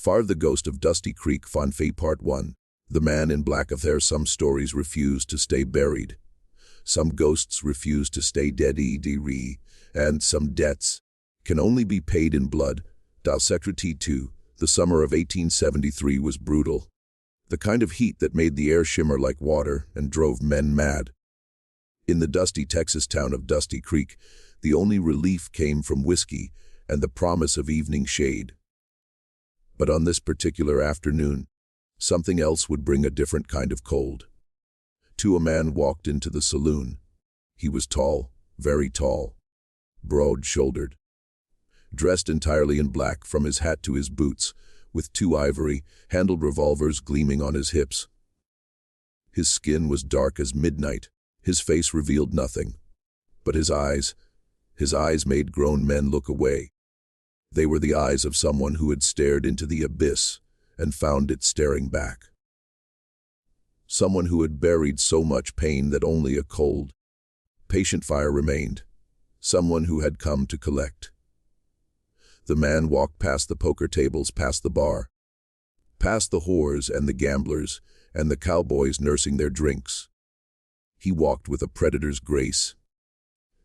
Far the Ghost of Dusty Creek Fon Fee Part 1. The man in black of there. Some stories refuse to stay buried. Some ghosts refuse to stay dead, and some debts can only be paid in blood. Secretary 2. The summer of 1873 was brutal. The kind of heat that made the air shimmer like water and drove men mad. In the dusty Texas town of Dusty Creek, the only relief came from whiskey and the promise of evening shade. But on this particular afternoon, something else would bring a different kind of cold. A man walked into the saloon. He was tall, very tall, broad-shouldered, dressed entirely in black from his hat to his boots, with two ivory-handled revolvers gleaming on his hips. His skin was dark as midnight. His face revealed nothing, but his eyes made grown men look away. They were the eyes of someone who had stared into the abyss and found it staring back. Someone who had buried so much pain that only a cold, patient fire remained. Someone who had come to collect. The man walked past the poker tables, past the bar, past the whores and the gamblers and the cowboys nursing their drinks. He walked with a predator's grace,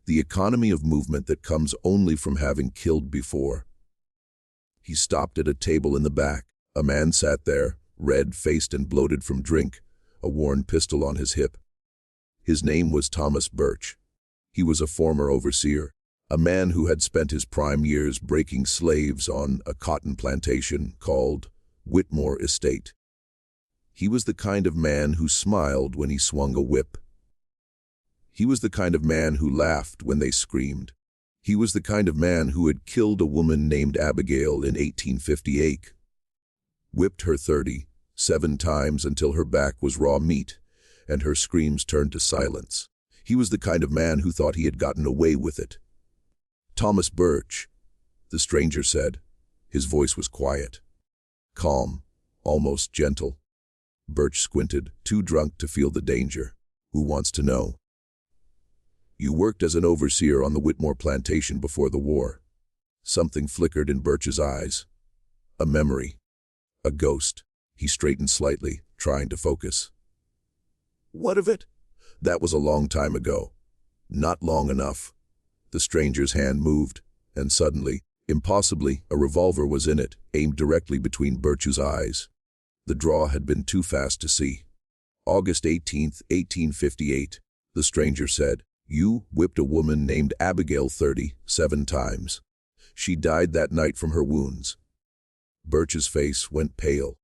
the economy of movement that comes only from having killed before. He stopped at a table in the back. A man sat there, red-faced and bloated from drink, a worn pistol on his hip. His name was Thomas Burch. He was a former overseer, a man who had spent his prime years breaking slaves on a cotton plantation called Whitmore Estate. He was the kind of man who smiled when he swung a whip. He was the kind of man who laughed when they screamed. He was the kind of man who had killed a woman named Abigail in 1858, whipped her 37 times until her back was raw meat, and her screams turned to silence. He was the kind of man who thought he had gotten away with it. "Thomas Burch," the stranger said. His voice was quiet, calm, almost gentle. Burch squinted, too drunk to feel the danger. "Who wants to know?" "You worked as an overseer on the Whitmore plantation before the war." Something flickered in Burch's eyes. A memory. A ghost. He straightened slightly, trying to focus. "What of it?" "That was a long time ago." "Not long enough." The stranger's hand moved, and suddenly, impossibly, a revolver was in it, aimed directly between Burch's eyes. The draw had been too fast to see. "August 18th, 1858, the stranger said. "You whipped a woman named Abigail 37 times. She died that night from her wounds." Burch's face went pale.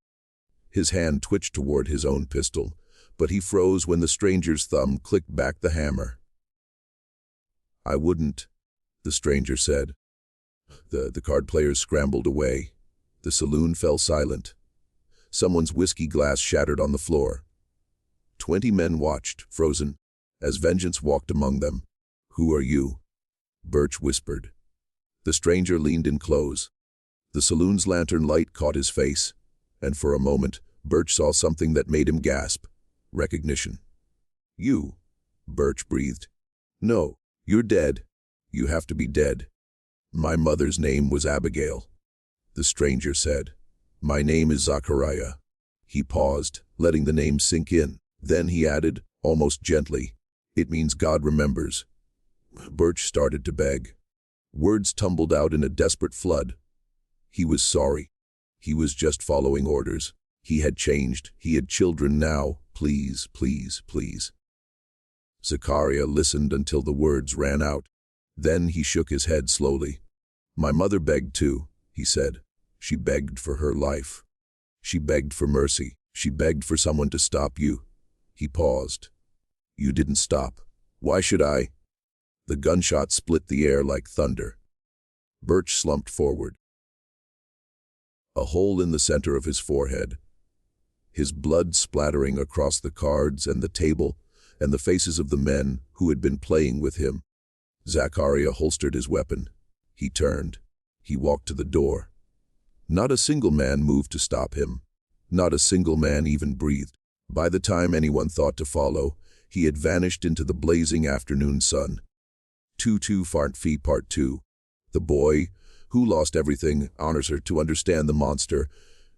His hand twitched toward his own pistol, but he froze when the stranger's thumb clicked back the hammer. "I wouldn't," the stranger said. The card players scrambled away. The saloon fell silent. Someone's whiskey glass shattered on the floor. 20 men watched, frozen, as vengeance walked among them. "Who are you?" Burch whispered. The stranger leaned in close. The saloon's lantern light caught his face, and for a moment, Burch saw something that made him gasp. Recognition. "You," Burch breathed. "No, you're dead. You have to be dead." "My mother's name was Abigail," the stranger said. "My name is Zachariah." He paused, letting the name sink in. Then he added, almost gently, "It means God remembers." Burch started to beg. Words tumbled out in a desperate flood. He was sorry. He was just following orders. He had changed. He had children now. Please, please, please. Zachariah listened until the words ran out. Then he shook his head slowly. "My mother begged too," he said. "She begged for her life. She begged for mercy. She begged for someone to stop you." He paused. "You didn't stop. Why should I?" The gunshot split the air like thunder. Burch slumped forward. A hole in the center of his forehead. His blood splattering across the cards and the table and the faces of the men who had been playing with him. Zachariah holstered his weapon. He turned. He walked to the door. Not a single man moved to stop him. Not a single man even breathed. By the time anyone thought to follow, he had vanished into the blazing afternoon sun. 2 Font Fee Part 2. The boy, who lost everything, honors her to understand the monster,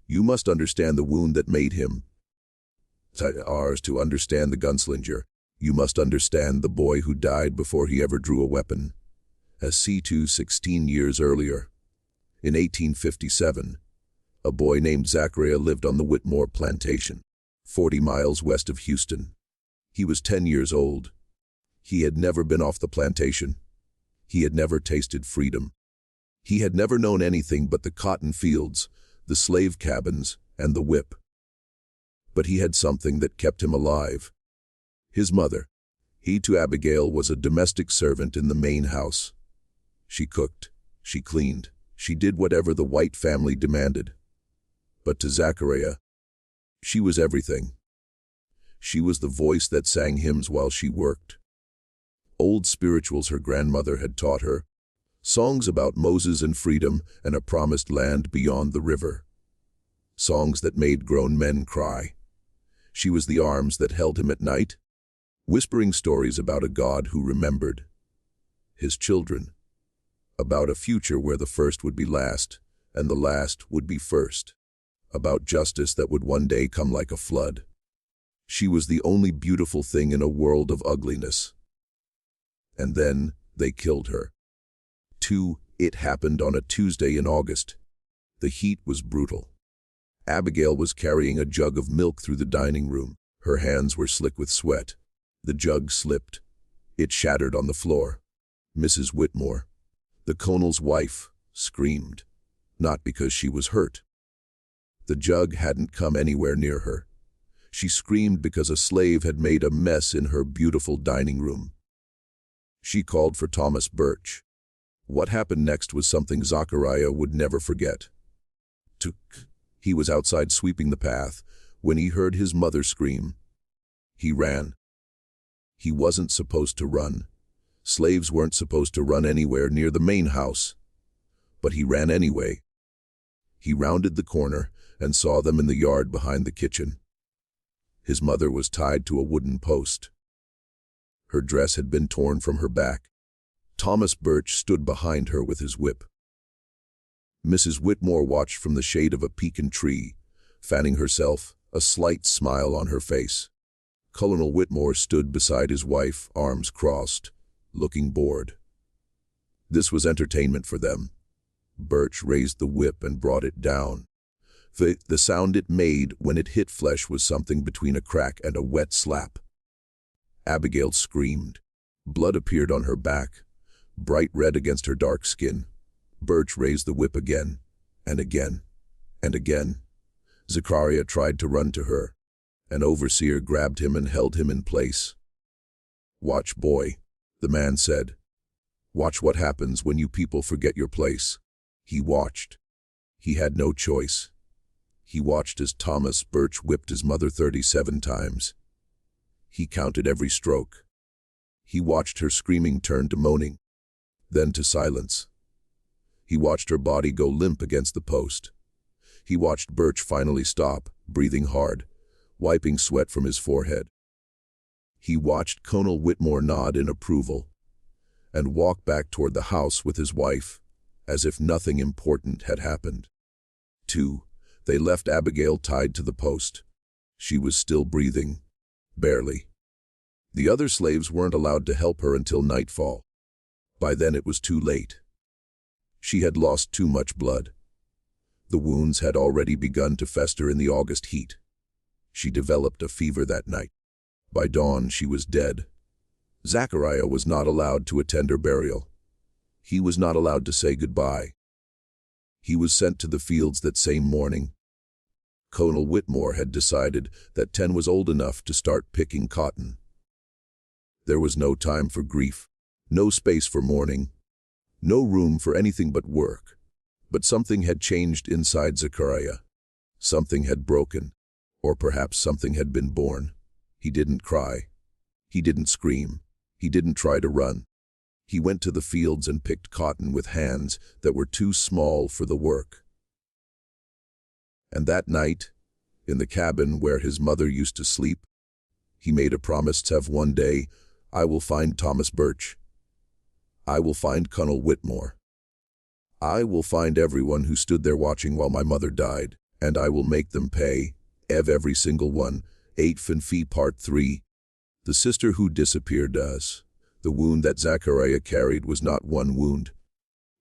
You must understand the wound that made him. Ours to understand the Gunslinger. You must understand the boy who died before he ever drew a weapon. As C2 16 years earlier. In 1857, a boy named Zachariah lived on the Whitmore plantation, 40 miles west of Houston. He was 10 years old. He had never been off the plantation. He had never tasted freedom. He had never known anything but the cotton fields, the slave cabins, and the whip. But he had something that kept him alive. His mother. He to Abigail was a domestic servant in the main house. She cooked, she cleaned, she did whatever the white family demanded. But to Zachariah, she was everything. She was the voice that sang hymns while she worked. Old spirituals her grandmother had taught her, songs about Moses and freedom and a promised land beyond the river. Songs that made grown men cry. She was the arms that held him at night, whispering stories about a God who remembered his children, about a future where the first would be last and the last would be first, about justice that would one day come like a flood. She was the only beautiful thing in a world of ugliness. And then they killed her. It happened on a Tuesday in August. The heat was brutal. Abigail was carrying a jug of milk through the dining room. Her hands were slick with sweat. The jug slipped. It shattered on the floor. Mrs. Whitmore, the colonel's wife, screamed, not because she was hurt. The jug hadn't come anywhere near her. She screamed because a slave had made a mess in her beautiful dining room. She called for Thomas Burch. What happened next was something Zachariah would never forget. He was outside sweeping the path when he heard his mother scream. He ran. He wasn't supposed to run. Slaves weren't supposed to run anywhere near the main house. But he ran anyway. He rounded the corner and saw them in the yard behind the kitchen. His mother was tied to a wooden post. Her dress had been torn from her back. Thomas Burch stood behind her with his whip. Mrs. Whitmore watched from the shade of a pecan tree, fanning herself, a slight smile on her face. Colonel Whitmore stood beside his wife, arms crossed, looking bored. This was entertainment for them. Burch raised the whip and brought it down. The sound it made when it hit flesh was something between a crack and a wet slap. Abigail screamed. Blood appeared on her back, bright red against her dark skin. Burch raised the whip again, and again, and again. Zachariah tried to run to her. An overseer grabbed him and held him in place. "Watch, boy," the man said. "Watch what happens when you people forget your place." He watched. He had no choice. He watched as Thomas Burch whipped his mother 37 times. He counted every stroke. He watched her screaming turn to moaning, then to silence. He watched her body go limp against the post. He watched Burch finally stop, breathing hard, wiping sweat from his forehead. He watched Colonel Whitmore nod in approval and walk back toward the house with his wife, as if nothing important had happened. They left Abigail tied to the post. She was still breathing, barely. The other slaves weren't allowed to help her until nightfall. By then it was too late. She had lost too much blood. The wounds had already begun to fester in the August heat. She developed a fever that night. By dawn she was dead. Zachariah was not allowed to attend her burial. He was not allowed to say goodbye. He was sent to the fields that same morning. Colonel Whitmore had decided that 10 was old enough to start picking cotton. There was no time for grief, no space for mourning, no room for anything but work. But something had changed inside Zachariah. Something had broken, or perhaps something had been born. He didn't cry. He didn't scream. He didn't try to run. He went to the fields and picked cotton with hands that were too small for the work. And that night, in the cabin where his mother used to sleep, he made a promise to have one day, "I will find Thomas Burch. I will find Colonel Whitmore. I will find everyone who stood there watching while my mother died." and I will make them pay, every single one. 8 Fee Part 3. The sister who disappeared us. The wound that Zachariah carried was not one wound.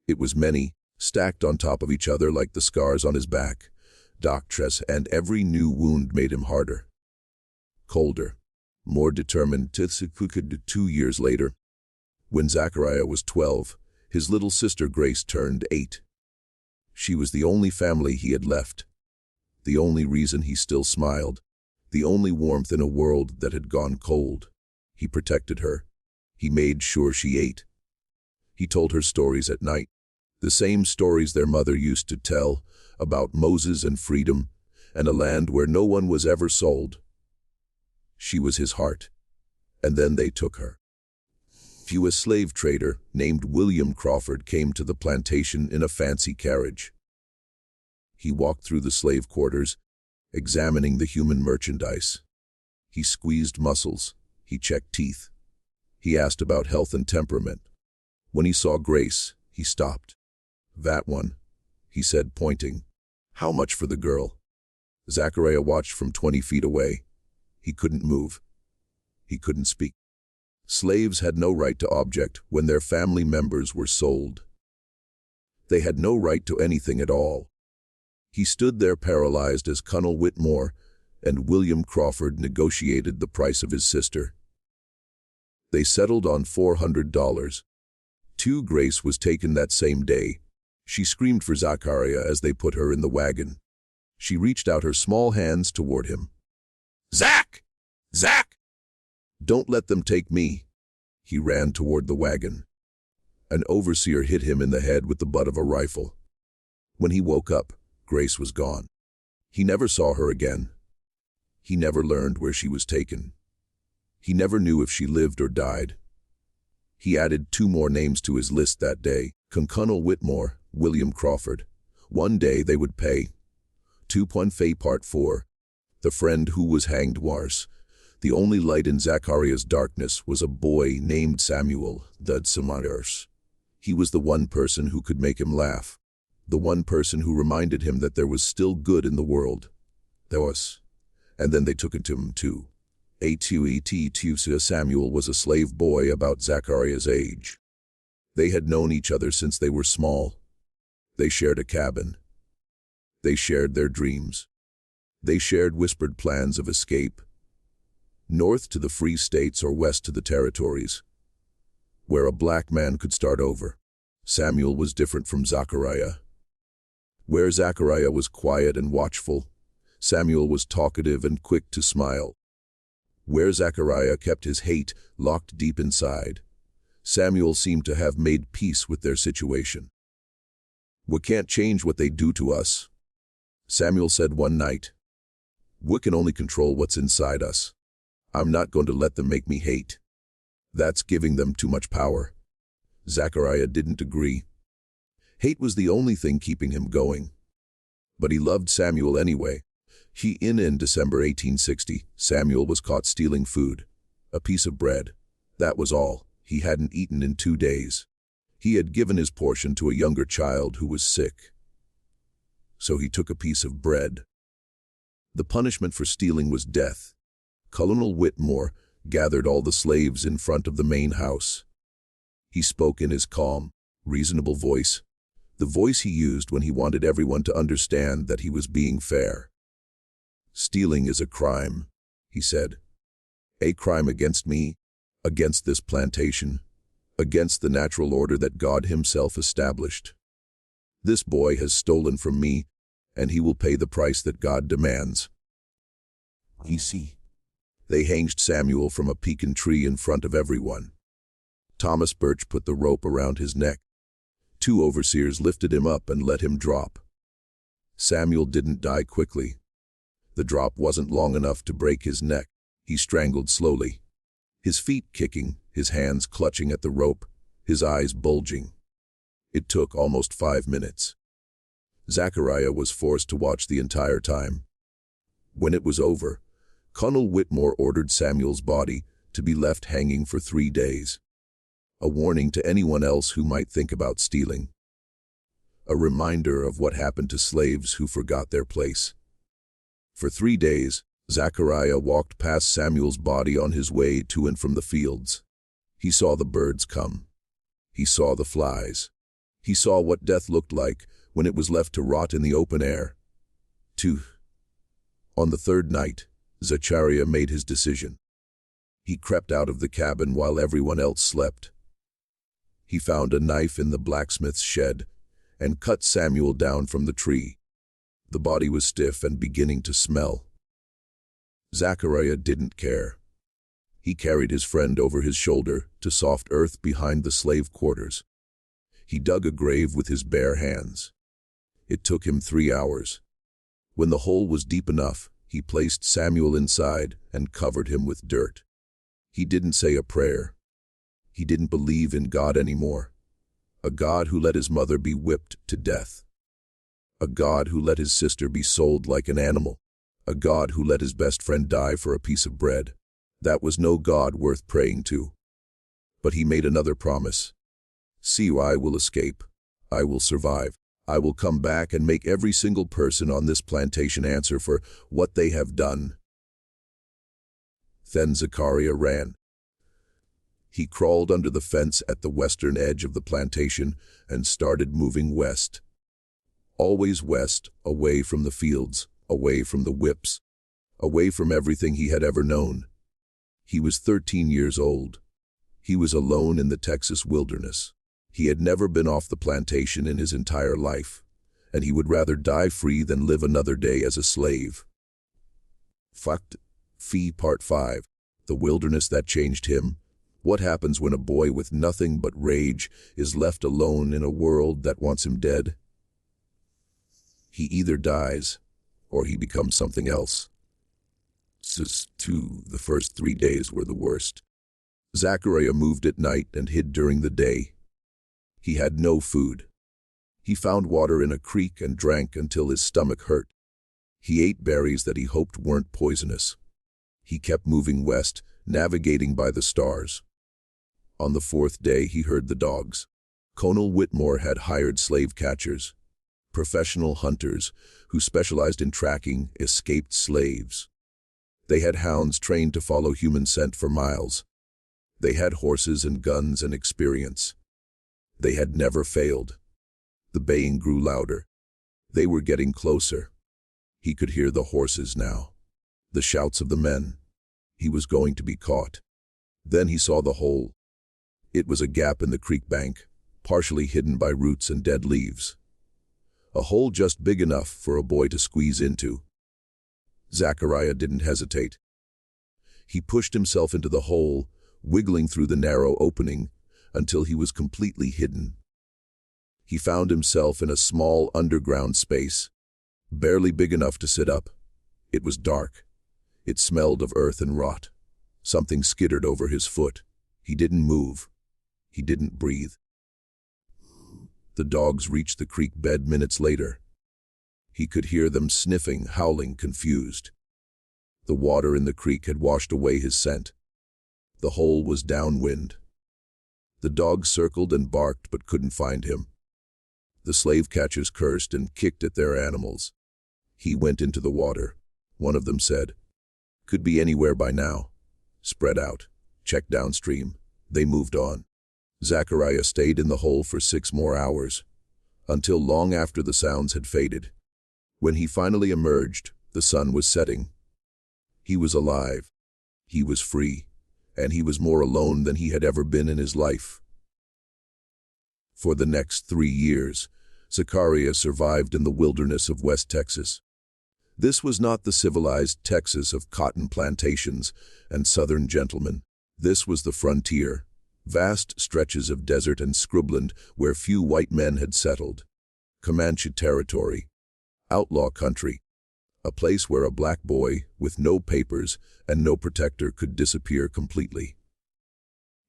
It was many, stacked on top of each other like the scars on his back. Doctress, and every new wound made him harder, colder, more determined. 2 years later, when Zachariah was 12, his little sister Grace turned 8. She was the only family he had left, the only reason he still smiled, the only warmth in a world that had gone cold. He protected her. He made sure she ate. He told her stories at night, the same stories their mother used to tell, about Moses and freedom, and a land where no one was ever sold. She was his heart. And then they took her. A slave trader named William Crawford came to the plantation in a fancy carriage. He walked through the slave quarters, examining the human merchandise. He squeezed muscles. He checked teeth. He asked about health and temperament. When he saw Grace, he stopped. "That one," he said, pointing. "How much for the girl?" Zachariah watched from 20 feet away. He couldn't move. He couldn't speak. Slaves had no right to object when their family members were sold. They had no right to anything at all. He stood there paralyzed as Colonel Whitmore and William Crawford negotiated the price of his sister. They settled on $400. Grace was taken that same day. She screamed for Zachariah as they put her in the wagon. She reached out her small hands toward him. "Zach! Zach! Don't let them take me." He ran toward the wagon. An overseer hit him in the head with the butt of a rifle. When he woke up, Grace was gone. He never saw her again. He never learned where she was taken. He never knew if she lived or died. He added 2 more names to his list that day, Colonel Whitmore, William Crawford. One day they would pay. 2 Part 4. The friend who was hanged was. The only light in Zachariah's darkness was a boy named Samuel, Samaritans. He was the one person who could make him laugh. The one person who reminded him that there was still good in the world. There was. And then they took it to him too. Samuel was a slave boy about Zachariah's age. They had known each other since they were small. They shared a cabin. They shared their dreams. They shared whispered plans of escape. North to the Free States or west to the territories, where a black man could start over. Samuel was different from Zachariah. Where Zachariah was quiet and watchful, Samuel was talkative and quick to smile. Where Zachariah kept his hate locked deep inside, Samuel seemed to have made peace with their situation. "We can't change what they do to us," Samuel said one night. "We can only control what's inside us. I'm not going to let them make me hate. That's giving them too much power." Zachariah didn't agree. Hate was the only thing keeping him going. But he loved Samuel anyway. In December 1860, Samuel was caught stealing food. A piece of bread. That was all. He hadn't eaten in 2 days. He had given his portion to a younger child who was sick. So he took a piece of bread. The punishment for stealing was death. Colonel Whitmore gathered all the slaves in front of the main house. He spoke in his calm, reasonable voice, the voice he used when he wanted everyone to understand that he was being fair. "Stealing is a crime," he said. "A crime against me, against this plantation, against the natural order that God himself established. This boy has stolen from me, and he will pay the price that God demands." They hanged Samuel from a pecan tree in front of everyone. Thomas Burch put the rope around his neck. 2 overseers lifted him up and let him drop. Samuel didn't die quickly. The drop wasn't long enough to break his neck. He strangled slowly, his feet kicking, his hands clutching at the rope, his eyes bulging. It took almost 5 minutes. Zachariah was forced to watch the entire time. When it was over, Colonel Whitmore ordered Samuel's body to be left hanging for 3 days. A warning to anyone else who might think about stealing. a reminder of what happened to slaves who forgot their place. For 3 days, Zachariah walked past Samuel's body on his way to and from the fields. He saw the birds come. He saw the flies. He saw what death looked like when it was left to rot in the open air. On the 3rd night, Zachariah made his decision. He crept out of the cabin while everyone else slept. He found a knife in the blacksmith's shed and cut Samuel down from the tree. The body was stiff and beginning to smell. Zachariah didn't care. He carried his friend over his shoulder to soft earth behind the slave quarters. He dug a grave with his bare hands. It took him 3 hours. When the hole was deep enough, he placed Samuel inside and covered him with dirt. He didn't say a prayer. He didn't believe in God anymore. A God who let his mother be whipped to death. A God who let his sister be sold like an animal. A God who let his best friend die for a piece of bread. That was no God worth praying to. But he made another promise. See, I will escape. I will survive. I will come back and make every single person on this plantation answer for what they have done. Then Zachariah ran. He crawled under the fence at the western edge of the plantation and started moving west. Always west, away from the fields, away from the whips, away from everything he had ever known. He was 13 years old. He was alone in the Texas wilderness. He had never been off the plantation in his entire life, and he would rather die free than live another day as a slave. Part 5. The Wilderness That Changed Him. What happens when a boy with nothing but rage is left alone in a world that wants him dead? He either dies, or he becomes something else. The first 3 days were the worst. Zachariah moved at night and hid during the day. He had no food. He found water in a creek and drank until his stomach hurt. He ate berries that he hoped weren't poisonous. He kept moving west, navigating by the stars. On the 4th day, he heard the dogs. Colonel Whitmore had hired slave catchers, professional hunters who specialized in tracking escaped slaves. They had hounds trained to follow human scent for miles. They had horses and guns and experience. They had never failed. The baying grew louder. They were getting closer. He could hear the horses now, the shouts of the men. He was going to be caught. Then he saw the hole. It was a gap in the creek bank, partially hidden by roots and dead leaves. A hole just big enough for a boy to squeeze into. Zachariah didn't hesitate. He pushed himself into the hole, wiggling through the narrow opening until he was completely hidden. He found himself in a small underground space, barely big enough to sit up. It was dark. It smelled of earth and rot. Something skittered over his foot. He didn't move. He didn't breathe. The dogs reached the creek bed minutes later. He could hear them sniffing, howling, confused. The water in the creek had washed away his scent. The hole was downwind. The dogs circled and barked but couldn't find him. The slave catchers cursed and kicked at their animals. He went into the water. One of them said, "Could be anywhere by now." Spread out. Check downstream. They moved on. Zachariah stayed in the hole for 6 more hours, until long after the sounds had faded. When he finally emerged, the sun was setting. He was alive. He was free, and he was more alone than he had ever been in his life. For the next 3 years, Zachariah survived in the wilderness of West Texas. This was not the civilized Texas of cotton plantations and southern gentlemen. This was the frontier, vast stretches of desert and scrubland where few white men had settled. Comanche territory, outlaw country, a place where a black boy with no papers and no protector could disappear completely.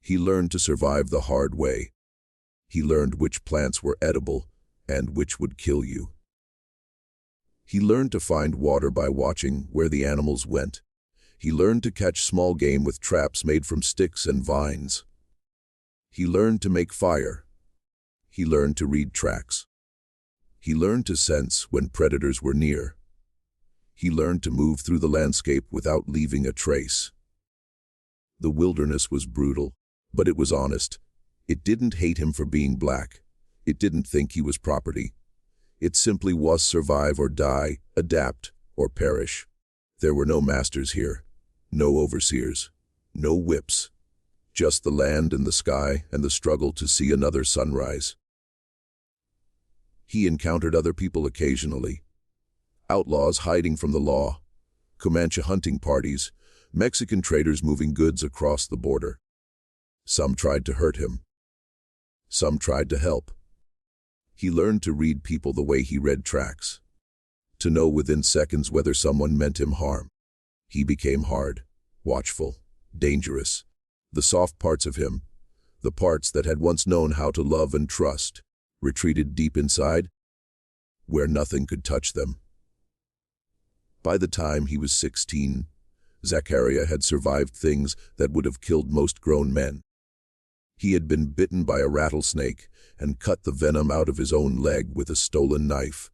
He learned to survive the hard way. He learned which plants were edible and which would kill you. He learned to find water by watching where the animals went. He learned to catch small game with traps made from sticks and vines. He learned to make fire. He learned to read tracks. He learned to sense when predators were near. He learned to move through the landscape without leaving a trace. The wilderness was brutal, but it was honest. It didn't hate him for being black. It didn't think he was property. It simply was survive or die, adapt or perish. There were no masters here, no overseers, no whips, just the land and the sky and the struggle to see another sunrise. He encountered other people occasionally. Outlaws hiding from the law, Comanche hunting parties, Mexican traders moving goods across the border. Some tried to hurt him. Some tried to help. He learned to read people the way he read tracks, to know within seconds whether someone meant him harm. He became hard, watchful, dangerous. The soft parts of him, the parts that had once known how to love and trust, retreated deep inside, where nothing could touch them. By the time he was 16, Zachariah had survived things that would have killed most grown men. He had been bitten by a rattlesnake and cut the venom out of his own leg with a stolen knife.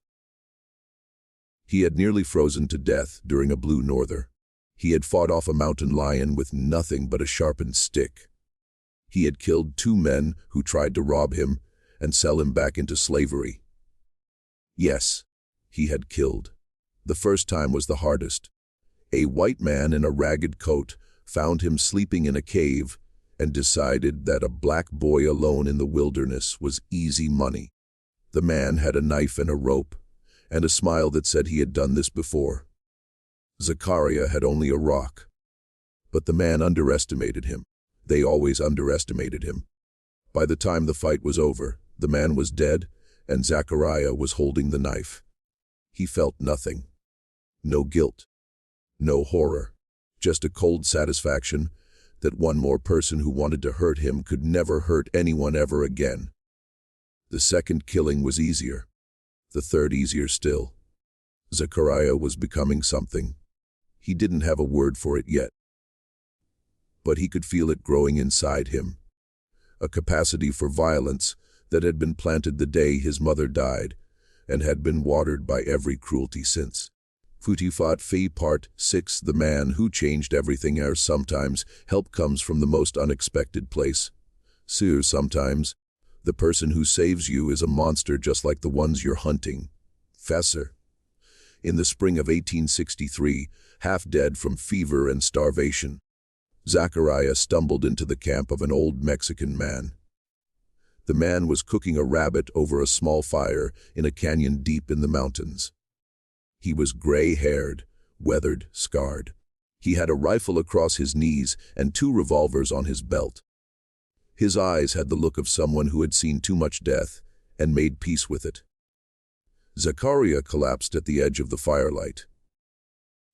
He had nearly frozen to death during a blue norther. He had fought off a mountain lion with nothing but a sharpened stick. He had killed 2 men who tried to rob him and sell him back into slavery. Yes, he had killed. The first time was the hardest. A white man in a ragged coat found him sleeping in a cave and decided that a black boy alone in the wilderness was easy money. The man had a knife and a rope, and a smile that said he had done this before. Zachariah had only a rock. But the man underestimated him. They always underestimated him. By the time the fight was over, the man was dead, and Zachariah was holding the knife. He felt nothing. No guilt. No horror. Just a cold satisfaction that one more person who wanted to hurt him could never hurt anyone ever again. The second killing was easier. The third easier still. Zachariah was becoming something. He didn't have a word for it yet. But he could feel it growing inside him. A capacity for violence that had been planted the day his mother died and had been watered by every cruelty since. Futifat Fee Part 6. The man who changed everything. Sometimes help comes from the most unexpected place. Sometimes the person who saves you is a monster just like the ones you're hunting. Fesser. In the spring of 1863, half dead from fever and starvation, Zachariah stumbled into the camp of an old Mexican man. The man was cooking a rabbit over a small fire in a canyon deep in the mountains. He was gray-haired, weathered, scarred. He had a rifle across his knees and 2 revolvers on his belt. His eyes had the look of someone who had seen too much death and made peace with it. Zachariah collapsed at the edge of the firelight.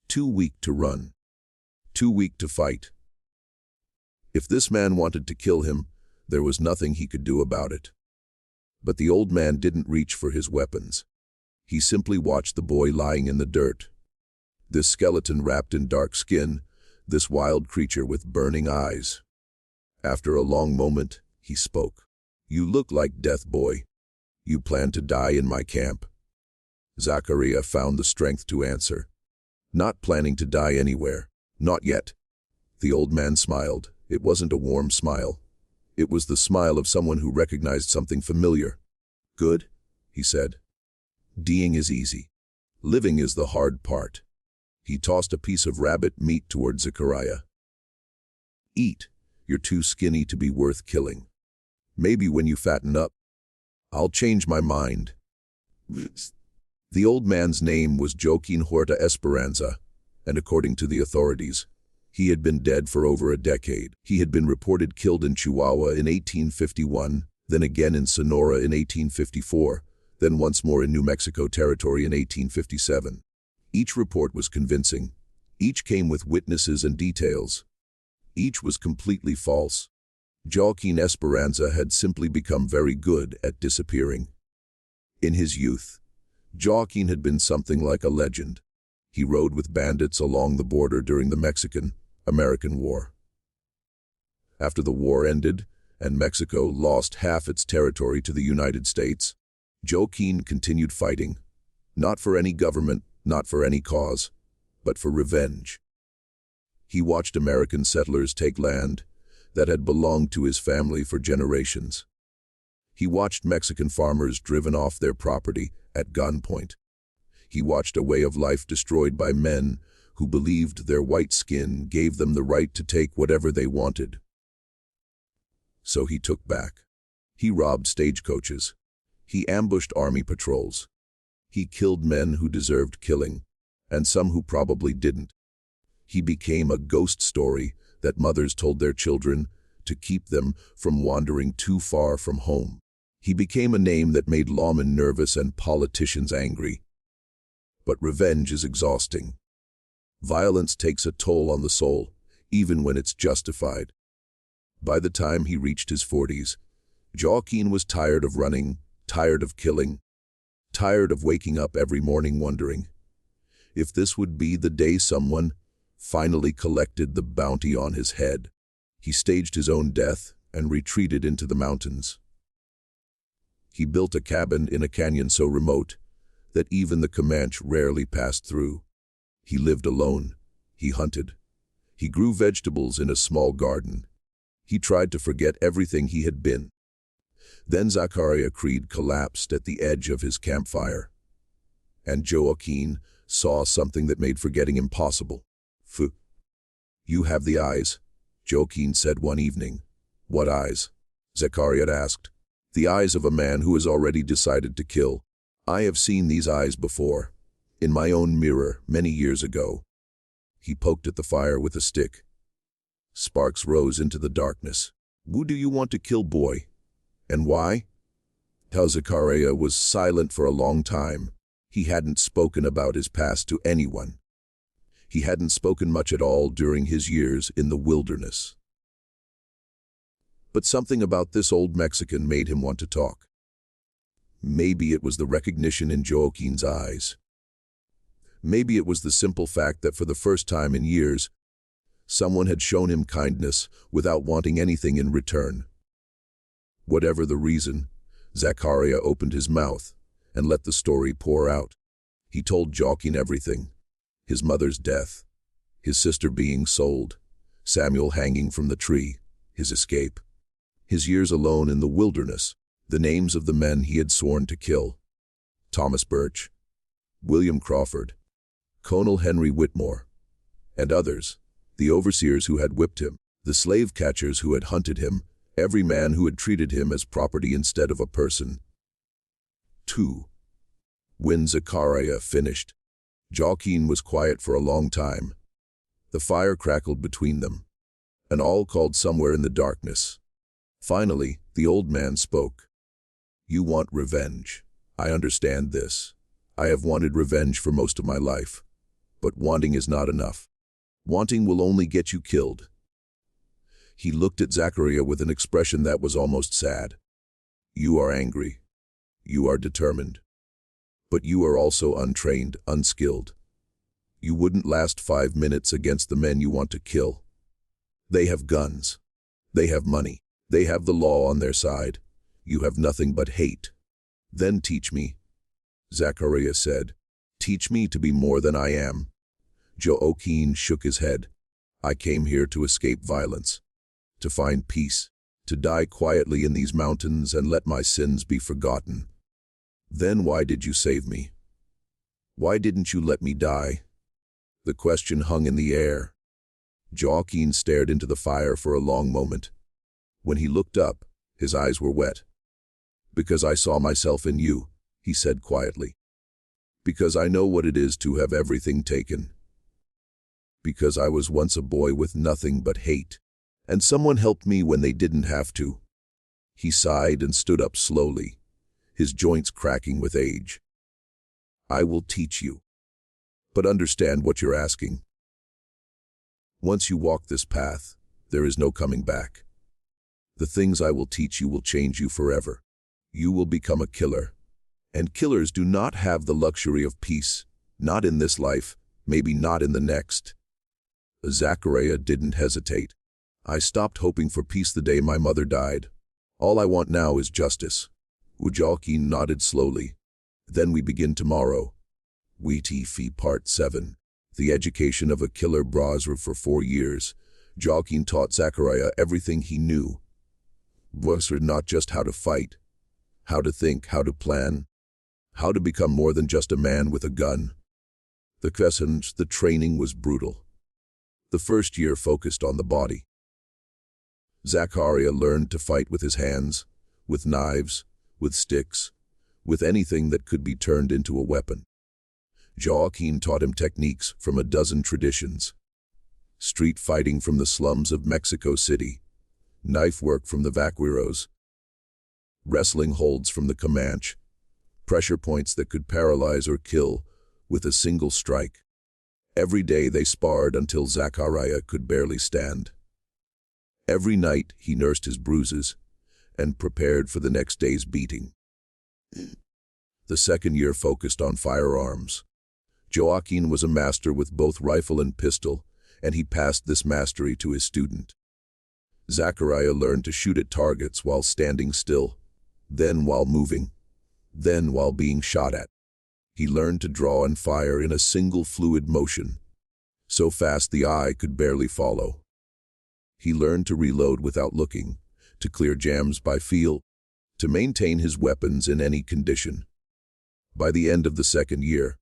Too weak to run. Too weak to fight. If this man wanted to kill him, there was nothing he could do about it. But the old man didn't reach for his weapons. He simply watched the boy lying in the dirt. This skeleton wrapped in dark skin, this wild creature with burning eyes. After a long moment, he spoke. "You look like death, boy. You plan to die in my camp." Zachariah found the strength to answer. "Not planning to die anywhere. Not yet." The old man smiled. It wasn't a warm smile. It was the smile of someone who recognized something familiar. "Good," he said. "Dying is easy. Living is the hard part." He tossed a piece of rabbit meat toward Zachariah. "Eat. You're too skinny to be worth killing. Maybe when you fatten up, I'll change my mind." The old man's name was Joaquin Horta Esperanza, and according to the authorities, he had been dead for over a decade. He had been reported killed in Chihuahua in 1851, then again in Sonora in 1854, then once more in New Mexico Territory in 1857. Each report was convincing. Each came with witnesses and details. Each was completely false. Joaquin Esperanza had simply become very good at disappearing. In his youth, Joaquin had been something like a legend. He rode with bandits along the border during the Mexican-American War. After the war ended, and Mexico lost half its territory to the United States, Joaquin continued fighting, not for any government, not for any cause, but for revenge. He watched American settlers take land that had belonged to his family for generations. He watched Mexican farmers driven off their property at gunpoint. He watched a way of life destroyed by men who believed their white skin gave them the right to take whatever they wanted. So he took back. He robbed stagecoaches. He ambushed army patrols. He killed men who deserved killing, and some who probably didn't. He became a ghost story that mothers told their children to keep them from wandering too far from home. He became a name that made lawmen nervous and politicians angry. But revenge is exhausting. Violence takes a toll on the soul, even when it's justified. By the time he reached his 40s, Joaquin was tired of running, tired of killing, tired of waking up every morning wondering if this would be the day someone finally collected the bounty on his head. He staged his own death and retreated into the mountains. He built a cabin in a canyon so remote that even the Comanche rarely passed through. He lived alone. He hunted. He grew vegetables in a small garden. He tried to forget everything he had been. Then Zachariah collapsed at the edge of his campfire, and Joaquin saw something that made forgetting impossible. You have the eyes, Joaquin said one evening. What eyes? Zachariah asked. The eyes of a man who has already decided to kill. I have seen these eyes before, in my own mirror many years ago. He poked at the fire with a stick. Sparks rose into the darkness. Who do you want to kill, boy? And why? Zachariah was silent for a long time. He hadn't spoken about his past to anyone. He hadn't spoken much at all during his years in the wilderness. But something about this old Mexican made him want to talk. Maybe it was the recognition in Joaquin's eyes. Maybe it was the simple fact that for the first time in years, someone had shown him kindness without wanting anything in return. Whatever the reason, Zachariah opened his mouth and let the story pour out. He told Joaquin everything. His mother's death, his sister being sold, Samuel hanging from the tree, his escape, his years alone in the wilderness, the names of the men he had sworn to kill. Thomas Burch, William Crawford, Colonel Henry Whitmore, and others, the overseers who had whipped him, the slave catchers who had hunted him, every man who had treated him as property instead of a person. 2. When Zachariah finished, Joaquin was quiet for a long time. The fire crackled between them, and all called somewhere in the darkness. Finally, the old man spoke. You want revenge. I understand this. I have wanted revenge for most of my life. But wanting is not enough. Wanting will only get you killed. He looked at Zachariah with an expression that was almost sad. You are angry. You are determined. But you are also untrained, unskilled. You wouldn't last 5 minutes against the men you want to kill. They have guns. They have money. They have the law on their side. You have nothing but hate. Then teach me, Zachariah said. Teach me to be more than I am. Joaquin shook his head. I came here to escape violence, to find peace, to die quietly in these mountains and let my sins be forgotten. Then why did you save me? Why didn't you let me die? The question hung in the air. Joaquin stared into the fire for a long moment. When he looked up, his eyes were wet. Because I saw myself in you, he said quietly. Because I know what it is to have everything taken. Because I was once a boy with nothing but hate, and someone helped me when they didn't have to. He sighed and stood up slowly, his joints cracking with age. I will teach you. But understand what you're asking. Once you walk this path, there is no coming back. The things I will teach you will change you forever. You will become a killer. And killers do not have the luxury of peace, not in this life, maybe not in the next. Zachariah didn't hesitate. I stopped hoping for peace the day my mother died. All I want now is justice. Ujalkin nodded slowly. Then we begin tomorrow. WTF Part 7. The education of a killer Brasra for 4 years. Jalkin taught Zachariah everything he knew. Brasra not just how to fight, how to think, how to plan, how to become more than just a man with a gun. The training was brutal. The first year focused on the body. Zachariah learned to fight with his hands, with knives, with sticks, with anything that could be turned into a weapon. Jalkin taught him techniques from a dozen traditions. Street fighting from the slums of Mexico City, knife work from the vaqueros, wrestling holds from the Comanche, pressure points that could paralyze or kill with a single strike. Every day they sparred until Zachariah could barely stand. Every night he nursed his bruises and prepared for the next day's beating. The second year focused on firearms. Joaquin was a master with both rifle and pistol, and he passed this mastery to his student. Zachariah learned to shoot at targets while standing still, then while moving, then while being shot at. He learned to draw and fire in a single fluid motion, so fast the eye could barely follow. He learned to reload without looking, to clear jams by feel, to maintain his weapons in any condition. By the end of the second year,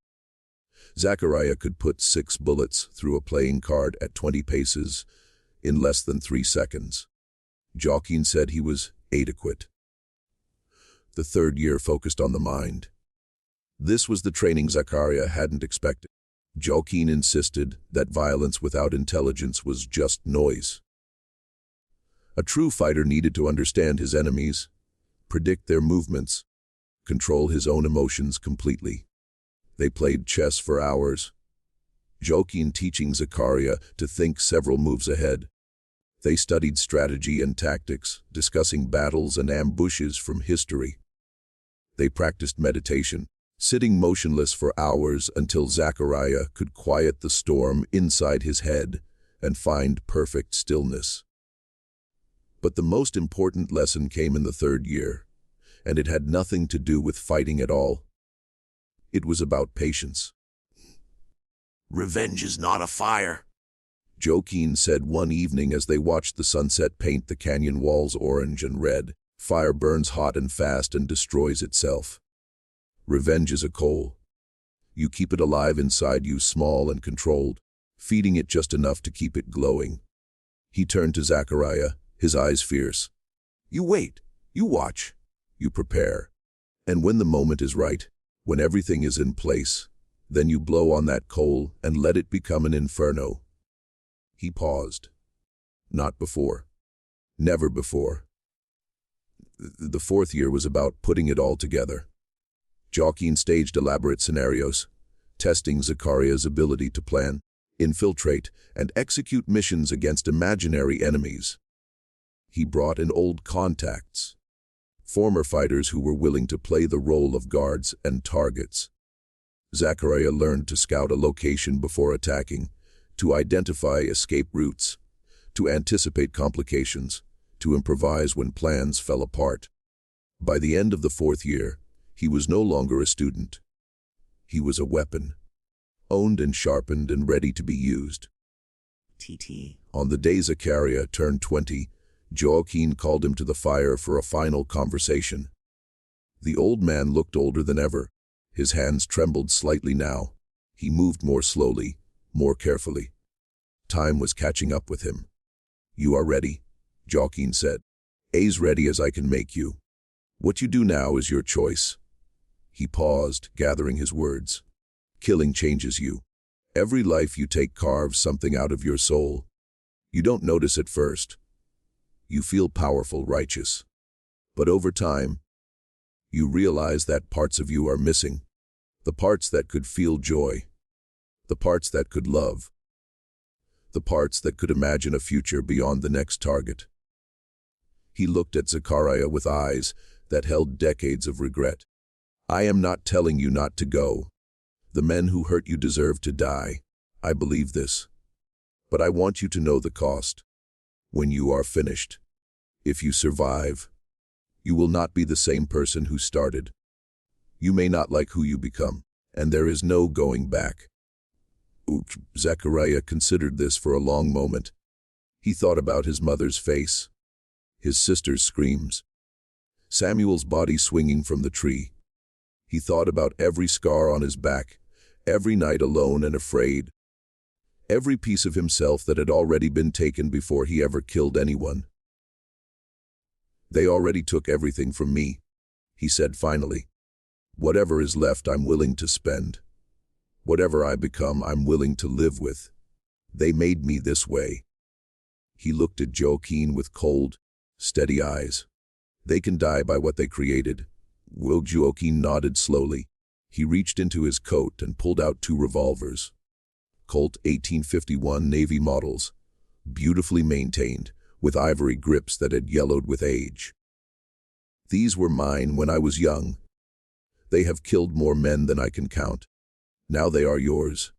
Zachariah could put 6 bullets through a playing card at 20 paces in less than 3 seconds. Jalkin said he was adequate. The third year focused on the mind. This was the training Zachariah hadn't expected. Jalkin insisted that violence without intelligence was just noise. A true fighter needed to understand his enemies, predict their movements, control his own emotions completely. They played chess for hours, Jalkin teaching Zachariah to think several moves ahead. They studied strategy and tactics, discussing battles and ambushes from history. They practiced meditation, sitting motionless for hours until Zachariah could quiet the storm inside his head and find perfect stillness. But the most important lesson came in the third year, and it had nothing to do with fighting at all. It was about patience. Revenge is not a fire, Jalkin said one evening as they watched the sunset paint the canyon walls orange and red. Fire burns hot and fast and destroys itself. Revenge is a coal. You keep it alive inside you, small and controlled, feeding it just enough to keep it glowing. He turned to Zachariah, his eyes fierce. You wait, you watch, you prepare. And when the moment is right, when everything is in place, then you blow on that coal and let it become an inferno. He paused. Not before. Never before. The fourth year was about putting it all together. Jalkin staged elaborate scenarios, testing Zachariah's ability to plan, infiltrate, and execute missions against imaginary enemies. He brought in old contacts, former fighters who were willing to play the role of guards and targets. Zachariah learned to scout a location before attacking, to identify escape routes, to anticipate complications, to improvise when plans fell apart. By the end of the fourth year, he was no longer a student. He was a weapon, owned and sharpened and ready to be used. On the day Zachariah turned 20, Joaquin called him to the fire for a final conversation. The old man looked older than ever. His hands trembled slightly now. He moved more slowly, more carefully. Time was catching up with him. You are ready, Joaquin said. As ready as I can make you. What you do now is your choice. He paused, gathering his words. Killing changes you. Every life you take carves something out of your soul. You don't notice at first. You feel powerful, righteous. But over time, you realize that parts of you are missing. The parts that could feel joy. The parts that could love. The parts that could imagine a future beyond the next target. He looked at Zachariah with eyes that held decades of regret. I am not telling you not to go. The men who hurt you deserve to die. I believe this. But I want you to know the cost. When you are finished, if you survive, You will not be the same person who started. You may not like who you become, and there is no going back. Zachariah considered this for a long moment. He thought about his mother's face, his sister's screams, Samuel's body swinging from the tree. He thought about every scar on his back, every night alone and afraid, every piece of himself that had already been taken before he ever killed anyone. They already took everything from me, he said finally. Whatever is left I'm willing to spend. Whatever I become I'm willing to live with. They made me this way. He looked at Joaquin with cold, steady eyes. They can die by what they created. Joaquin nodded slowly. He reached into his coat and pulled out 2 revolvers. Colt 1851 Navy models, beautifully maintained, with ivory grips that had yellowed with age. These were mine when I was young. They have killed more men than I can count. Now they are yours.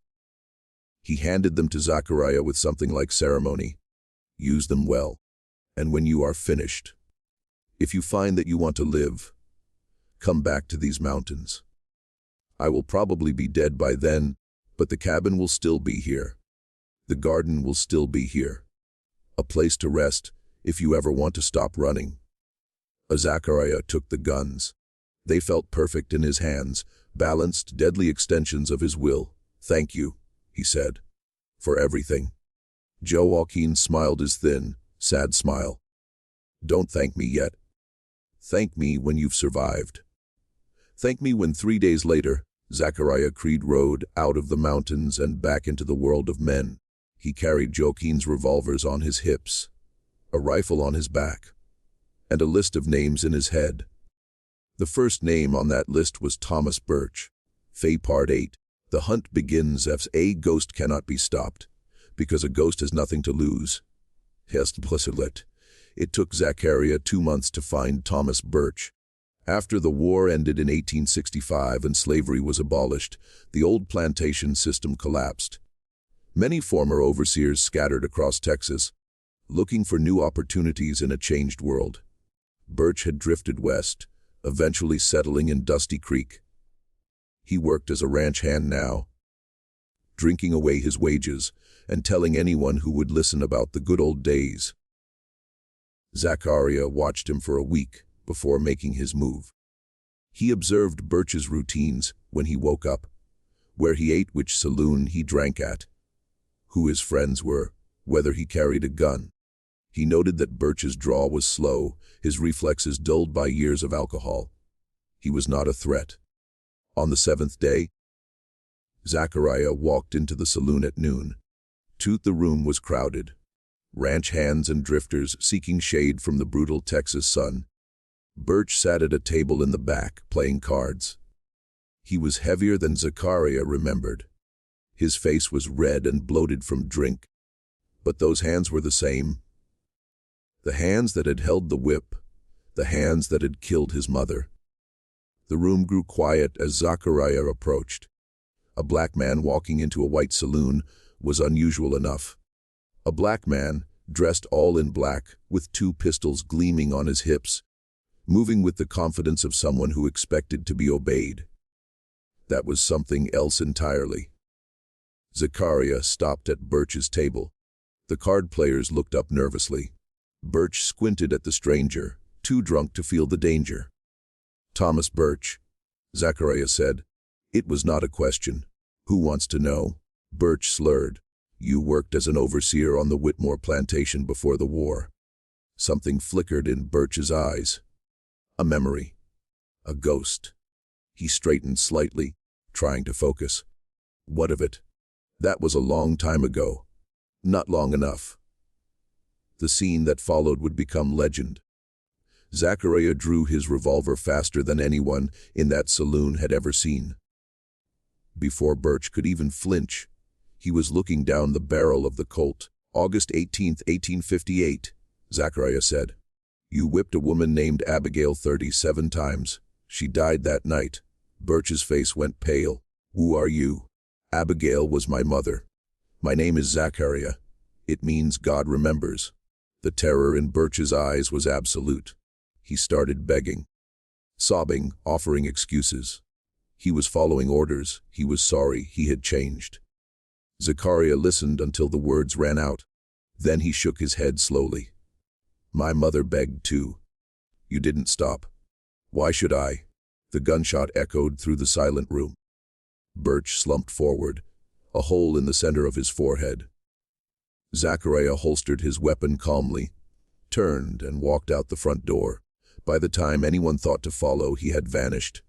He handed them to Zachariah with something like ceremony. Use them well, and when you are finished, if you find that you want to live, come back to these mountains. I will probably be dead by then, but the cabin will still be here. The garden will still be here. A place to rest if you ever want to stop running. Zachariah took the guns. They felt perfect in his hands, balanced, deadly extensions of his will. Thank you, he said, for everything. Joaquin smiled his thin, sad smile. Don't thank me yet. Thank me when you've survived. Thank me when 3 days later, Zachariah Creed rode out of the mountains and back into the world of men. He carried Joaquin's revolvers on his hips, a rifle on his back, and a list of names in his head. The first name on that list was Thomas Burch. Fay Part 8. The hunt begins as a ghost cannot be stopped, because a ghost has nothing to lose. It took Zachariah 2 months to find Thomas Burch. After the war ended in 1865 and slavery was abolished, the old plantation system collapsed. Many former overseers scattered across Texas, looking for new opportunities in a changed world. Burch had drifted west, eventually settling in Dusty Creek. He worked as a ranch hand now, drinking away his wages and telling anyone who would listen about the good old days. Zachariah watched him for a week before making his move. He observed Burch's routines when he woke up, where he ate, which saloon he drank at, who his friends were, whether he carried a gun. He noted that Burch's draw was slow, his reflexes dulled by years of alcohol. He was not a threat. On the 7th day, Zachariah walked into the saloon at noon. The room was crowded. Ranch hands and drifters seeking shade from the brutal Texas sun. Burch sat at a table in the back, playing cards. He was heavier than Zachariah remembered. His face was red and bloated from drink. But those hands were the same. The hands that had held the whip, the hands that had killed his mother. The room grew quiet as Zachariah approached. A black man walking into a white saloon was unusual enough. A black man, dressed all in black, with 2 pistols gleaming on his hips, moving with the confidence of someone who expected to be obeyed. That was something else entirely. Zachariah stopped at Burch's table. The card players looked up nervously. Burch squinted at the stranger, too drunk to feel the danger. Thomas Burch, Zachariah said. It was not a question. Who wants to know? Burch slurred. You worked as an overseer on the Whitmore plantation before the war. Something flickered in Burch's eyes. A memory. A ghost. He straightened slightly, trying to focus. What of it? That was a long time ago. Not long enough. The scene that followed would become legend. Zachariah drew his revolver faster than anyone in that saloon had ever seen. Before Burch could even flinch, he was looking down the barrel of the Colt. August 18, 1858, Zachariah said. You whipped a woman named Abigail 37 times. She died that night. Burch's face went pale. Who are you? Abigail was my mother. My name is Zachariah. It means God remembers. The terror in Burch's eyes was absolute. He started begging, sobbing, offering excuses. He was following orders. He was sorry. He had changed. Zachariah listened until the words ran out. Then he shook his head slowly. My mother begged too. You didn't stop. Why should I? The gunshot echoed through the silent room. Burch slumped forward, a hole in the center of his forehead. Zachariah holstered his weapon calmly, turned, and walked out the front door. By the time anyone thought to follow, he had vanished.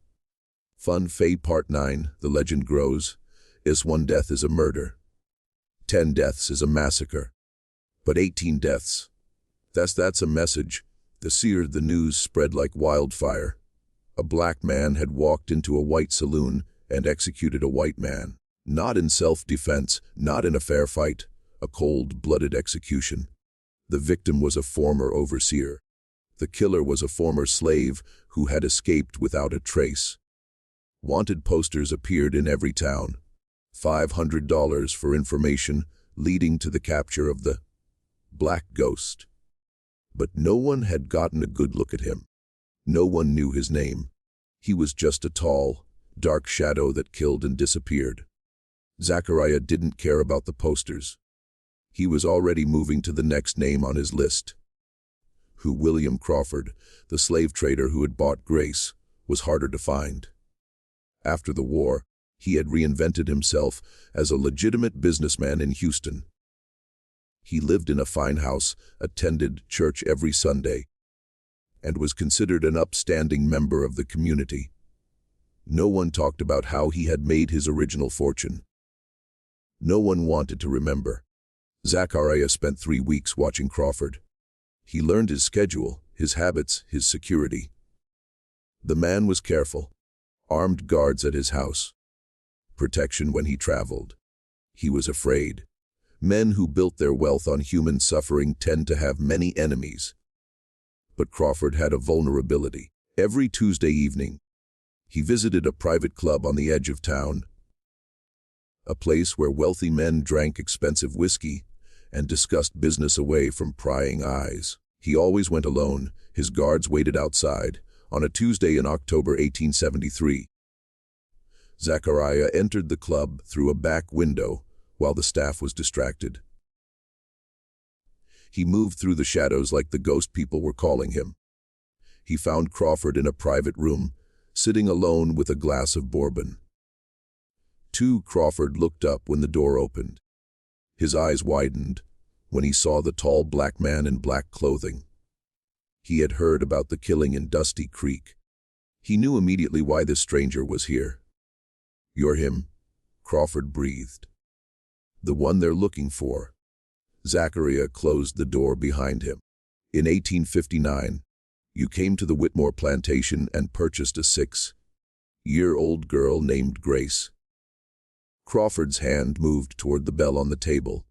Fun Fae Part 9, the legend grows, is 1 death is a murder. 10 deaths is a massacre. But 18 deaths, that's a message. The news spread like wildfire. A black man had walked into a white saloon and executed a white man. Not in self-defense, not in a fair fight, a cold-blooded execution. The victim was a former overseer. The killer was a former slave who had escaped without a trace. Wanted posters appeared in every town. $500 for information leading to the capture of the Black Ghost. But no one had gotten a good look at him. No one knew his name. He was just a tall, dark shadow that killed and disappeared. Zachariah didn't care about the posters. He was already moving to the next name on his list. William Crawford, the slave trader who had bought Grace, was harder to find. After the war, he had reinvented himself as a legitimate businessman in Houston. He lived in a fine house, attended church every Sunday, and was considered an upstanding member of the community. No one talked about how he had made his original fortune. No one wanted to remember. Zachariah spent 3 weeks watching Crawford. He learned his schedule, his habits, his security. The man was careful. Armed guards at his house. Protection when he traveled. He was afraid. Men who built their wealth on human suffering tend to have many enemies. But Crawford had a vulnerability. Every Tuesday evening, he visited a private club on the edge of town. A place where wealthy men drank expensive whiskey and discussed business away from prying eyes. He always went alone. His guards waited outside. On a Tuesday in October 1873, Zachariah entered the club through a back window while the staff was distracted. He moved through the shadows like the ghost people were calling him. He found Crawford in a private room, sitting alone with a glass of bourbon. Crawford looked up when the door opened. His eyes widened when he saw the tall black man in black clothing. He had heard about the killing in Dusty Creek. He knew immediately why this stranger was here. You're him, Crawford breathed. The one they're looking for. Zachariah closed the door behind him. In 1859, you came to the Whitmore plantation and purchased a 6-year-old girl named Grace. Crawford's hand moved toward the bell on the table.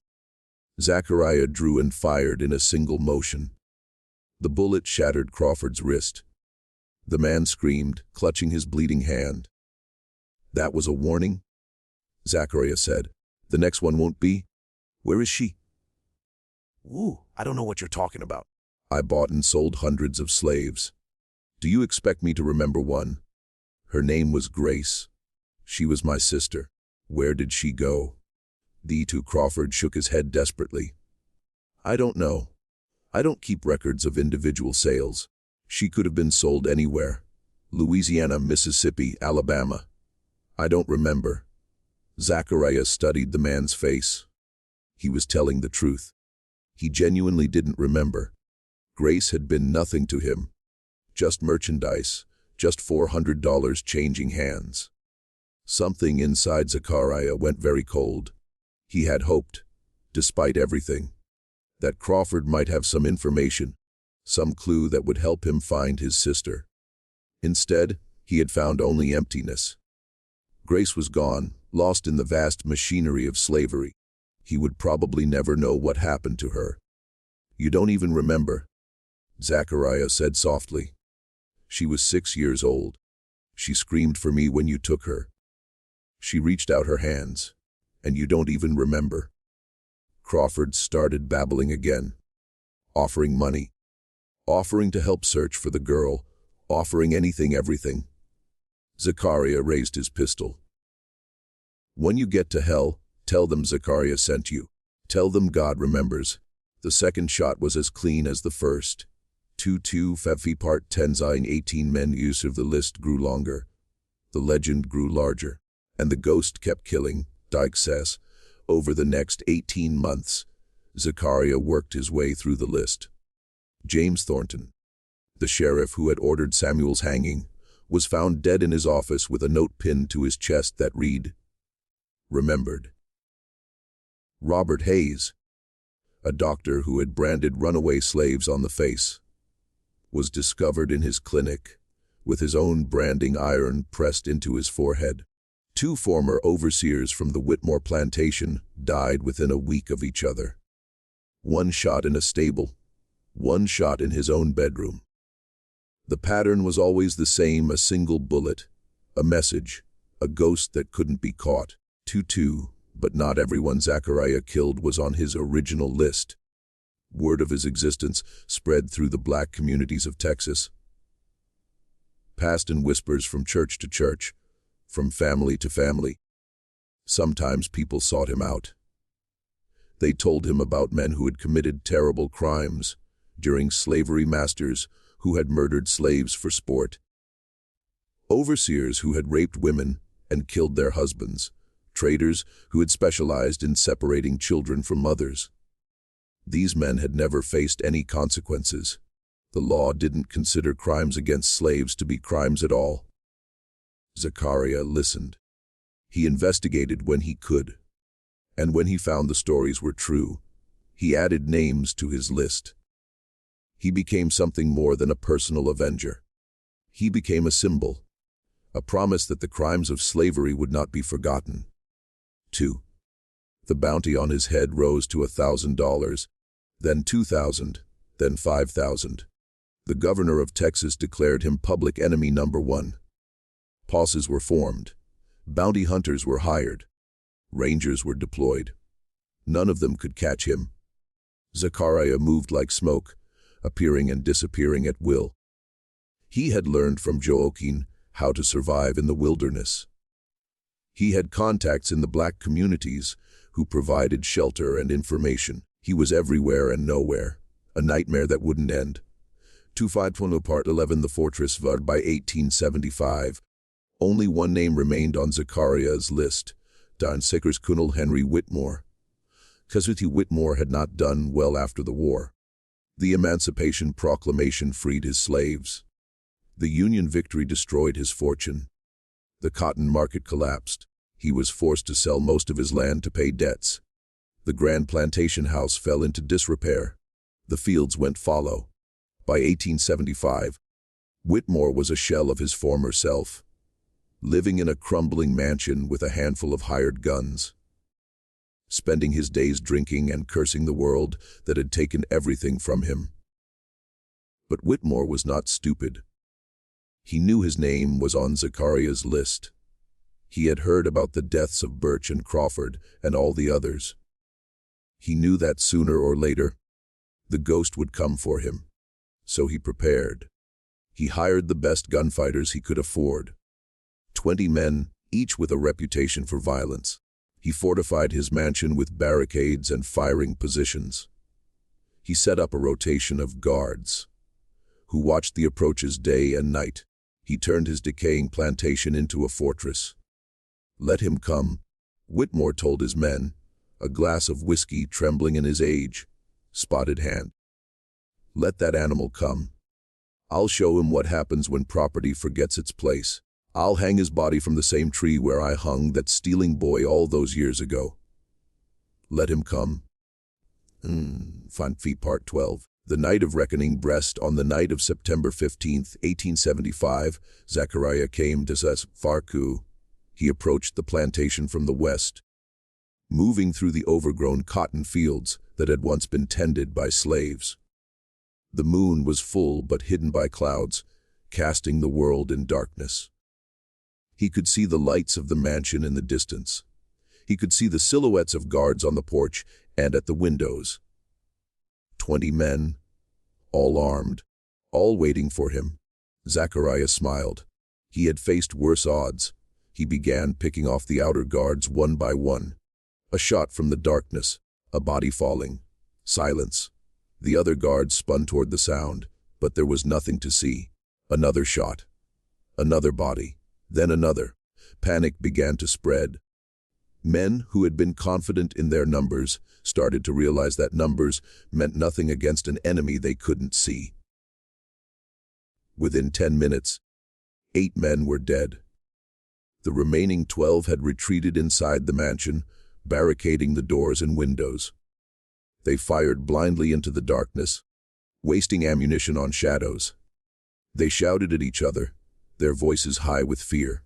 Zachariah drew and fired in a single motion. The bullet shattered Crawford's wrist. The man screamed, clutching his bleeding hand. That was a warning? Zachariah said. The next one won't be? Where is she? I don't know what you're talking about. I bought and sold hundreds of slaves. Do you expect me to remember one? Her name was Grace. She was my sister. Where did she go? Crawford shook his head desperately. I don't know. I don't keep records of individual sales. She could have been sold anywhere. Louisiana, Mississippi, Alabama. I don't remember. Zachariah studied the man's face. He was telling the truth. He genuinely didn't remember. Grace had been nothing to him. Just merchandise, just $400 changing hands. Something inside Zachariah went very cold. He had hoped, despite everything, that Crawford might have some information, some clue that would help him find his sister. Instead, he had found only emptiness. Grace was gone, lost in the vast machinery of slavery. He would probably never know what happened to her. You don't even remember, Zachariah said softly. She was 6 years old. She screamed for me when you took her. She reached out her hands, and you don't even remember. Crawford started babbling again, offering money, offering to help search for the girl, offering anything, everything. Zachariah raised his pistol. When you get to hell, tell them Zachariah sent you. Tell them God remembers. The second shot was as clean as the first. 2-2 Fevfi Part 10 Zine 18 men use of the list grew longer. The legend grew larger. And the ghost kept killing, Dyke says. Over the next 18 months, Zachariah worked his way through the list. James Thornton, the sheriff who had ordered Samuel's hanging, was found dead in his office with a note pinned to his chest that read, "Remembered." Robert Hayes, a doctor who had branded runaway slaves on the face, was discovered in his clinic with his own branding iron pressed into his forehead. 2 former overseers from the Whitmore plantation died within a week of each other. 1 shot in a stable, 1 shot in his own bedroom. The pattern was always the same: a single bullet, a message, a ghost that couldn't be caught. 2-2, but not everyone Zachariah killed was on his original list. Word of his existence spread through the black communities of Texas. Passed in whispers from church to church, from family to family. Sometimes people sought him out. They told him about men who had committed terrible crimes during slavery, masters who had murdered slaves for sport, overseers who had raped women and killed their husbands, traders who had specialized in separating children from mothers. These men had never faced any consequences. The law didn't consider crimes against slaves to be crimes at all. Zachariah listened. He investigated when he could. And when he found the stories were true, he added names to his list. He became something more than a personal avenger. He became a symbol, a promise that the crimes of slavery would not be forgotten. 2. The bounty on his head rose to $1,000, then $2,000, then $5,000. The governor of Texas declared him public enemy number 1. Posses were formed. Bounty hunters were hired. Rangers were deployed. None of them could catch him. Zachariah moved like smoke, appearing and disappearing at will. He had learned from Joaquin how to survive in the wilderness. He had contacts in the black communities who provided shelter and information. He was everywhere and nowhere, a nightmare that wouldn't end. 251 Part 11 The fortress Vard by 1875. Only one name remained on Zachariah's list, Don Sickers Kunal Henry Whitmore. Casualty Whitmore had not done well after the war. The Emancipation Proclamation freed his slaves. The Union victory destroyed his fortune. The cotton market collapsed. He was forced to sell most of his land to pay debts. The grand plantation house fell into disrepair. The fields went fallow. By 1875, Whitmore was a shell of his former self, living in a crumbling mansion with a handful of hired guns, spending his days drinking and cursing the world that had taken everything from him. But Whitmore was not stupid. He knew his name was on Zachariah's list. He had heard about the deaths of Burch and Crawford and all the others. He knew that sooner or later, the ghost would come for him. So he prepared. He hired the best gunfighters he could afford. 20 men, each with a reputation for violence. He fortified his mansion with barricades and firing positions. He set up a rotation of guards, who watched the approaches day and night. He turned his decaying plantation into a fortress. Let him come, Whitmore told his men, a glass of whiskey trembling in his spotted hand. Let that animal come. I'll show him what happens when property forgets its place. I'll hang his body from the same tree where I hung that stealing boy all those years ago. Let him come. Fanfi Part 12. The night of reckoning breast. On the night of September 15, 1875, Zachariah came to Farku. He approached the plantation from the west, moving through the overgrown cotton fields that had once been tended by slaves. The moon was full but hidden by clouds, casting the world in darkness. He could see the lights of the mansion in the distance. He could see the silhouettes of guards on the porch and at the windows. 20 men, all armed, all waiting for him. Zachariah smiled. He had faced worse odds. He began picking off the outer guards one by one. A shot from the darkness, a body falling. Silence. The other guards spun toward the sound, but there was nothing to see. Another shot. Another body. Then another. Panic began to spread. Men who had been confident in their numbers started to realize that numbers meant nothing against an enemy they couldn't see. Within 10 minutes, 8 men were dead. The remaining 12 had retreated inside the mansion, barricading the doors and windows. They fired blindly into the darkness, wasting ammunition on shadows. They shouted at each other, their voices high with fear.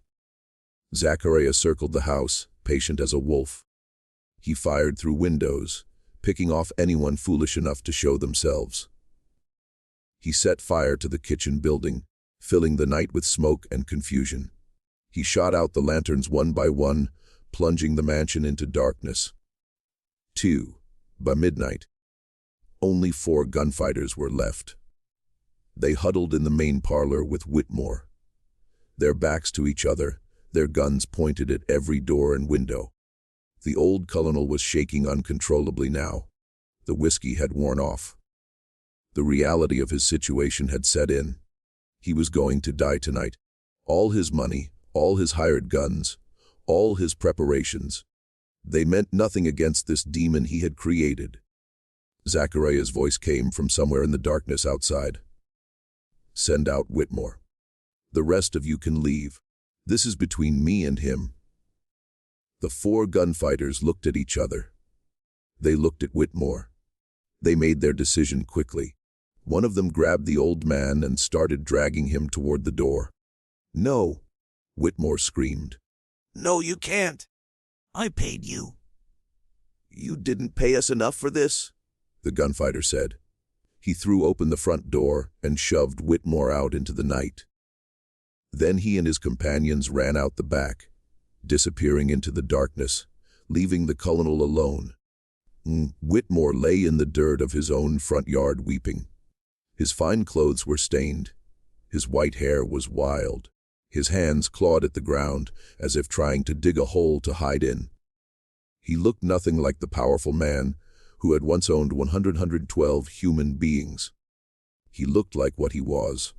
Zachariah circled the house, patient as a wolf. He fired through windows, picking off anyone foolish enough to show themselves. He set fire to the kitchen building, filling the night with smoke and confusion. He shot out the lanterns one by one, plunging the mansion into darkness. 2. By midnight, only 4 gunfighters were left. They huddled in the main parlor with Whitmore, their backs to each other, their guns pointed at every door and window. The old colonel was shaking uncontrollably now. The whiskey had worn off. The reality of his situation had set in. He was going to die tonight. All his money, all his hired guns, all his preparations, they meant nothing against this demon he had created. Zachariah's voice came from somewhere in the darkness outside. "Send out Whitmore. The rest of you can leave. This is between me and him." The 4 gunfighters looked at each other. They looked at Whitmore. They made their decision quickly. One of them grabbed the old man and started dragging him toward the door. "No!" Whitmore screamed. "No, you can't. I paid you." "You didn't pay us enough for this," the gunfighter said. He threw open the front door and shoved Whitmore out into the night. Then he and his companions ran out the back, disappearing into the darkness, leaving the colonel alone. Whitmore lay in the dirt of his own front yard weeping. His fine clothes were stained. His white hair was wild. His hands clawed at the ground, as if trying to dig a hole to hide in. He looked nothing like the powerful man who had once owned 112 human beings. He looked like what he was,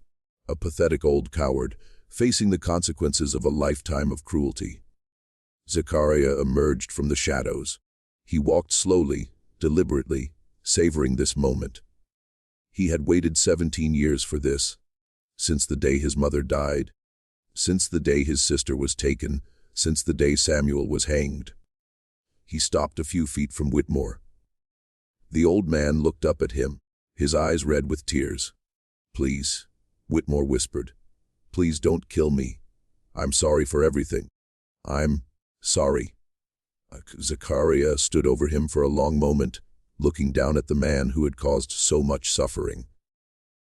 a pathetic old coward, facing the consequences of a lifetime of cruelty. Zachariah emerged from the shadows. He walked slowly, deliberately, savoring this moment. He had waited 17 years for this, since the day his mother died, since the day his sister was taken, since the day Samuel was hanged. He stopped a few feet from Whitmore. The old man looked up at him, his eyes red with tears. "Please," Whitmore whispered. "Please don't kill me. I'm sorry for everything. I'm sorry." Zachariah stood over him for a long moment, looking down at the man who had caused so much suffering.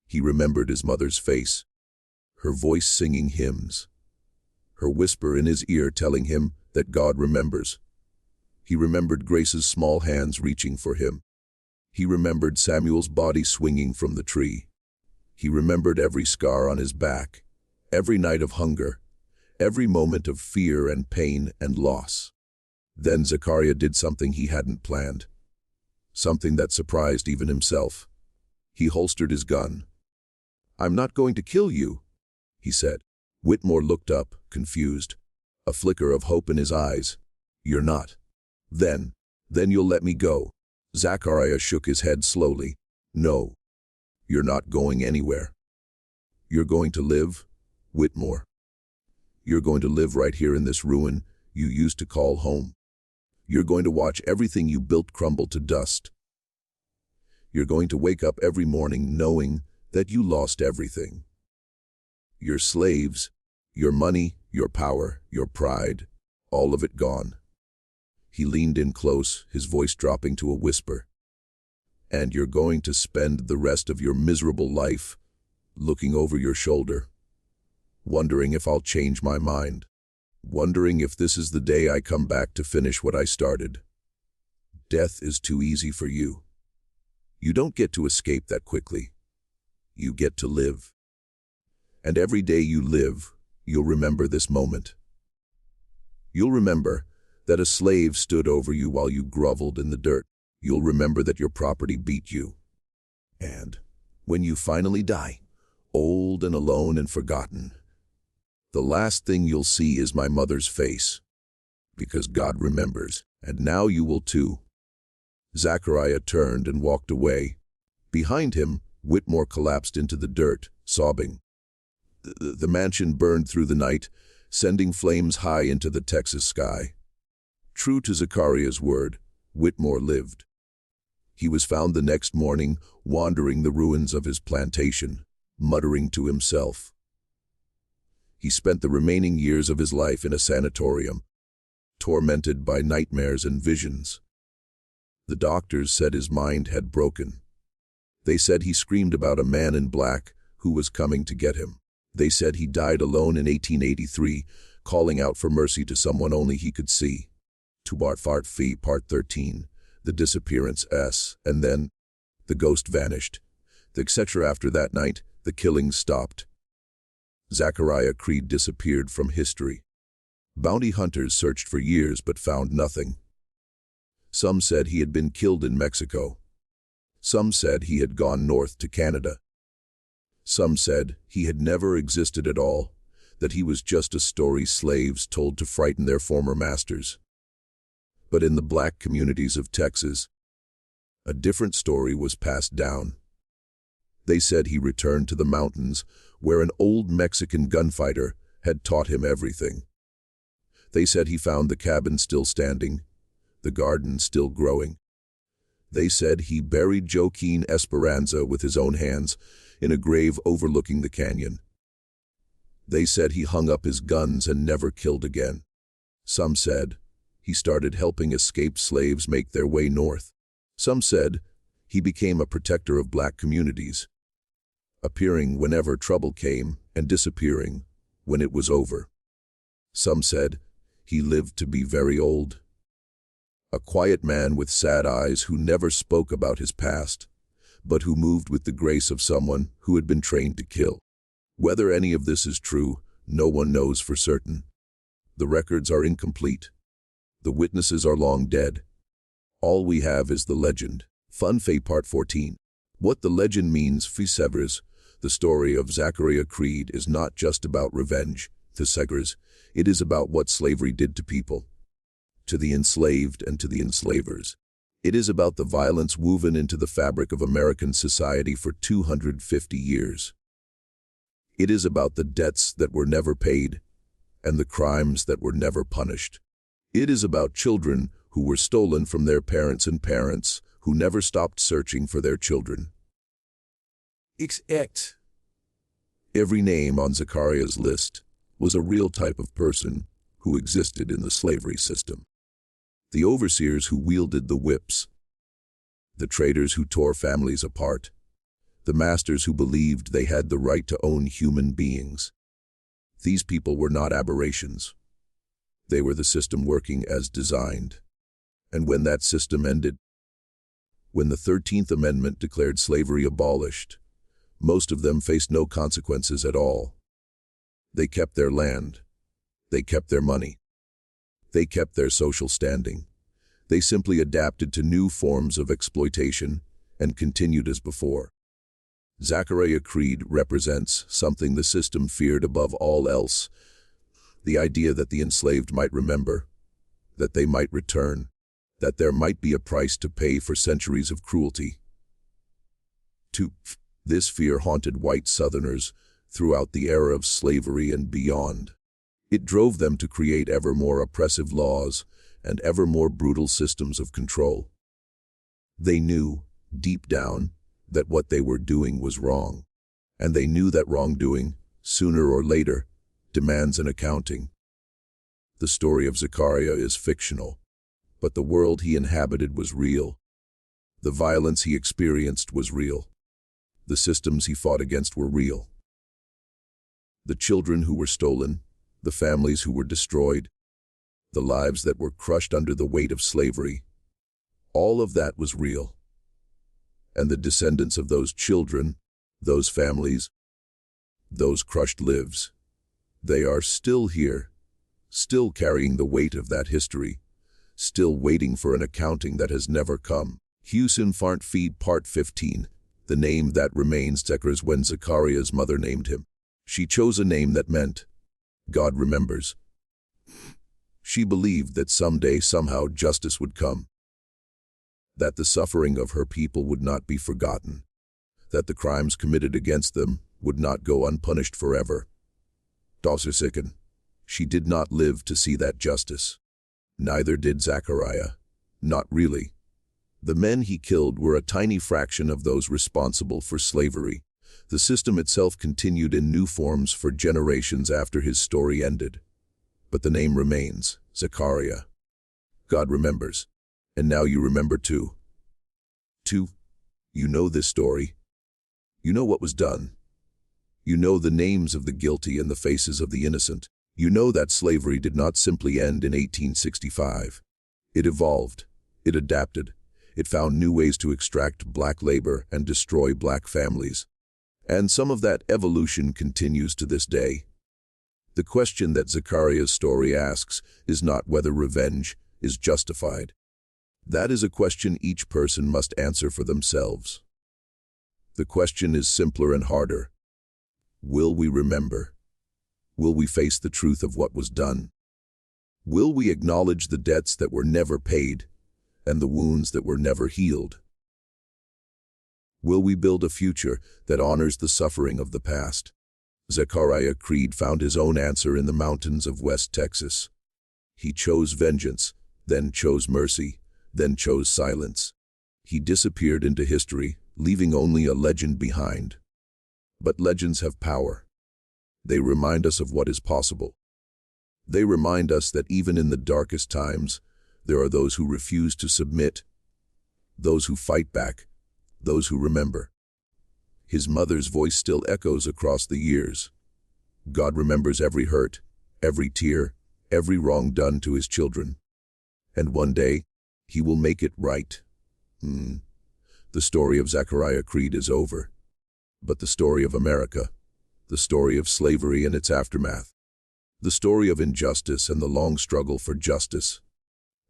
He remembered his mother's face, her voice singing hymns, her whisper in his ear telling him that God remembers. He remembered Grace's small hands reaching for him. He remembered Samuel's body swinging from the tree. He remembered every scar on his back, every night of hunger, every moment of fear and pain and loss. Then Zachariah did something he hadn't planned, something that surprised even himself. He holstered his gun. "I'm not going to kill you," he said. Whitmore looked up, confused, a flicker of hope in his eyes. "You're not. Then you'll let me go." Zachariah shook his head slowly. "No, you're not going anywhere. You're going to live, Whitmore. You're going to live right here in this ruin you used to call home. You're going to watch everything you built crumble to dust. You're going to wake up every morning knowing that you lost everything. Your slaves, your money, your power, your pride, all of it gone." He leaned in close, his voice dropping to a whisper. "And you're going to spend the rest of your miserable life looking over your shoulder, wondering if I'll change my mind, wondering if this is the day I come back to finish what I started. Death is too easy for you. You don't get to escape that quickly. You get to live. And every day you live, you'll remember this moment. You'll remember that a slave stood over you while you groveled in the dirt. You'll remember that your property beat you. And when you finally die, old and alone and forgotten, the last thing you'll see is my mother's face, because God remembers, and now you will too. Zachariah turned and walked away. Behind him, Whitmore collapsed into the dirt, sobbing. The mansion burned through the night, sending flames high into the Texas sky. True to Zachariah's word, Whitmore lived. He was found the next morning, wandering the ruins of his plantation, muttering to himself. He spent the remaining years of his life in a sanatorium, tormented by nightmares and visions. The doctors said his mind had broken. They said he screamed about a man in black who was coming to get him. They said he died alone in 1883, calling out for mercy to someone only he could see. Part 13, The Disappearance S, and then the ghost vanished. Etc. After that night, the killings stopped. Zachariah Creed disappeared from history. Bounty hunters searched for years but found nothing. Some said he had been killed in Mexico. Some said he had gone north to Canada. Some said he had never existed at all, that he was just a story slaves told to frighten their former masters. But in the black communities of Texas, a different story was passed down. They said he returned to the mountains where an old Mexican gunfighter had taught him everything. They said he found the cabin still standing, the garden still growing. They said he buried Joaquin Esperanza with his own hands in a grave overlooking the canyon. They said he hung up his guns and never killed again. Some said he started helping escaped slaves make their way north. Some said he became a protector of black communities, appearing whenever trouble came and disappearing when it was over. Some said he lived to be very old. A quiet man with sad eyes who never spoke about his past, but who moved with the grace of someone who had been trained to kill. Whether any of this is true, no one knows for certain. The records are incomplete. The witnesses are long dead. All we have is the legend. Fun Fact Part 14. What the legend means, Fesevers. The story of Zachariah Creed is not just about revenge, Fesevers. It is about what slavery did to people, to the enslaved and to the enslavers. It is about the violence woven into the fabric of American society for 250 years. It is about the debts that were never paid and the crimes that were never punished. It is about children who were stolen from their parents and parents who never stopped searching for their children. XX. Every name on Zachariah's list was a real type of person who existed in the slavery system. The overseers who wielded the whips, the traders who tore families apart, the masters who believed they had the right to own human beings. These people were not aberrations. They were the system working as designed. And when that system ended, when the 13th Amendment declared slavery abolished, most of them faced no consequences at all. They kept their land. They kept their money. They kept their social standing. They simply adapted to new forms of exploitation and continued as before. Zachariah Creed represents something the system feared above all else, the idea that the enslaved might remember, that they might return, that there might be a price to pay for centuries of cruelty. This fear haunted white Southerners throughout the era of slavery and beyond. It drove them to create ever more oppressive laws and ever more brutal systems of control. They knew, deep down, that what they were doing was wrong, and they knew that wrongdoing, sooner or later, demands an accounting. The story of Zachariah is fictional, but the world he inhabited was real. The violence he experienced was real. The systems he fought against were real. The children who were stolen, the families who were destroyed, the lives that were crushed under the weight of slavery, all of that was real. And the descendants of those children those families, those crushed lives, they are still here, still carrying the weight of that history, still waiting for an accounting that has never come. Houston Fart Feed Part 15. The name that remains Zacharias when Zachariah's mother named him. She chose a name that meant, God remembers. She believed that someday, somehow, justice would come, that the suffering of her people would not be forgotten, that the crimes committed against them would not go unpunished forever. Daughtersicken. She did not live to see that justice. Neither did Zachariah. Not really. The men he killed were a tiny fraction of those responsible for slavery. The system itself continued in new forms for generations after his story ended. But the name remains, Zachariah. God remembers. And now you remember too. You know this story. You know what was done. You know the names of the guilty and the faces of the innocent. You know that slavery did not simply end in 1865. It evolved. It adapted. It found new ways to extract black labor and destroy black families. And some of that evolution continues to this day. The question that Zachariah's story asks is not whether revenge is justified. That is a question each person must answer for themselves. The question is simpler and harder. Will we remember? Will we face the truth of what was done? Will we acknowledge the debts that were never paid and the wounds that were never healed? Will we build a future that honors the suffering of the past? Zachariah Creed found his own answer in the mountains of West Texas. He chose vengeance, then chose mercy, then chose silence. He disappeared into history, leaving only a legend behind. But legends have power. They remind us of what is possible. They remind us that even in the darkest times, there are those who refuse to submit, those who fight back, those who remember. His mother's voice still echoes across the years. God remembers every hurt, every tear, every wrong done to his children. And one day, he will make it right. The story of Zachariah Creed is over. But the story of America, the story of slavery and its aftermath, the story of injustice and the long struggle for justice,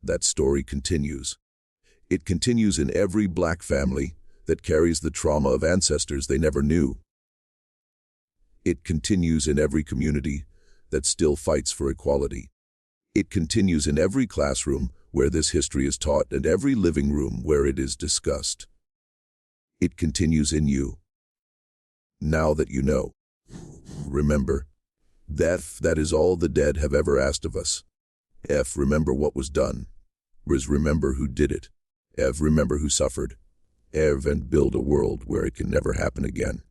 that story continues. It continues in every black family that carries the trauma of ancestors they never knew. It continues in every community that still fights for equality. It continues in every classroom where this history is taught and every living room where it is discussed. It continues in you. Now that you know, remember, that is all the dead have ever asked of us. Remember what was done. Remember who did it. Remember who suffered. And build a world where it can never happen again.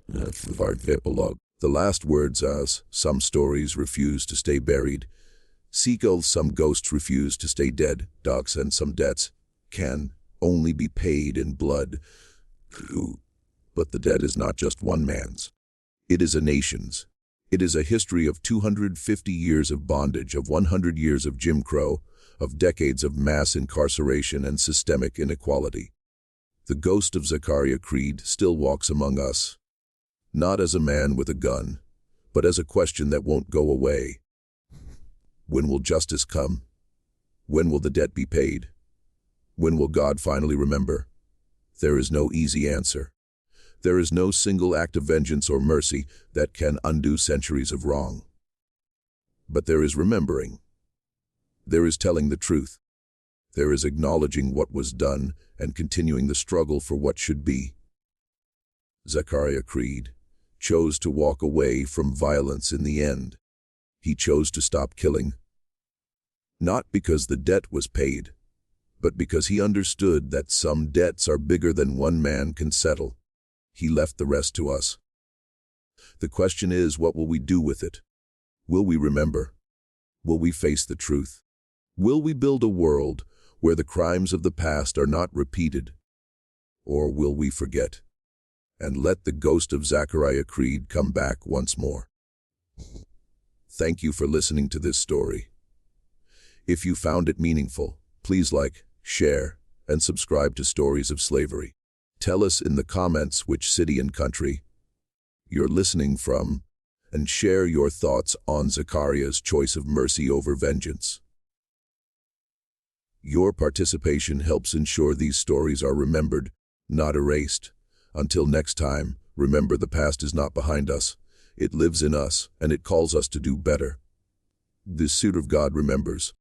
The last words as some stories refuse to stay buried. Some ghosts refuse to stay dead. Dogs and some debts can only be paid in blood. But the debt is not just one man's. It is a nation's. It is a history of 250 years of bondage, of 100 years of Jim Crow, of decades of mass incarceration and systemic inequality. The ghost of Zachariah Creed still walks among us, not as a man with a gun, but as a question that won't go away. When will justice come? When will the debt be paid? When will God finally remember? There is no easy answer. There is no single act of vengeance or mercy that can undo centuries of wrong. But there is remembering. There is telling the truth. There is acknowledging what was done and continuing the struggle for what should be. Zachariah Creed chose to walk away from violence in the end. He chose to stop killing. Not because the debt was paid, but because he understood that some debts are bigger than one man can settle. He left the rest to us. The question is, what will we do with it? Will we remember? Will we face the truth? Will we build a world where the crimes of the past are not repeated? Or will we forget and let the ghost of Zachariah Creed come back once more? Thank you for listening to this story. If you found it meaningful, please like, share, and subscribe to Stories of Slavery. Tell us in the comments which city and country you're listening from, and share your thoughts on Zachariah's choice of mercy over vengeance. Your participation helps ensure these stories are remembered, not erased. Until next time, remember the past is not behind us. It lives in us, and it calls us to do better. The suit of God remembers.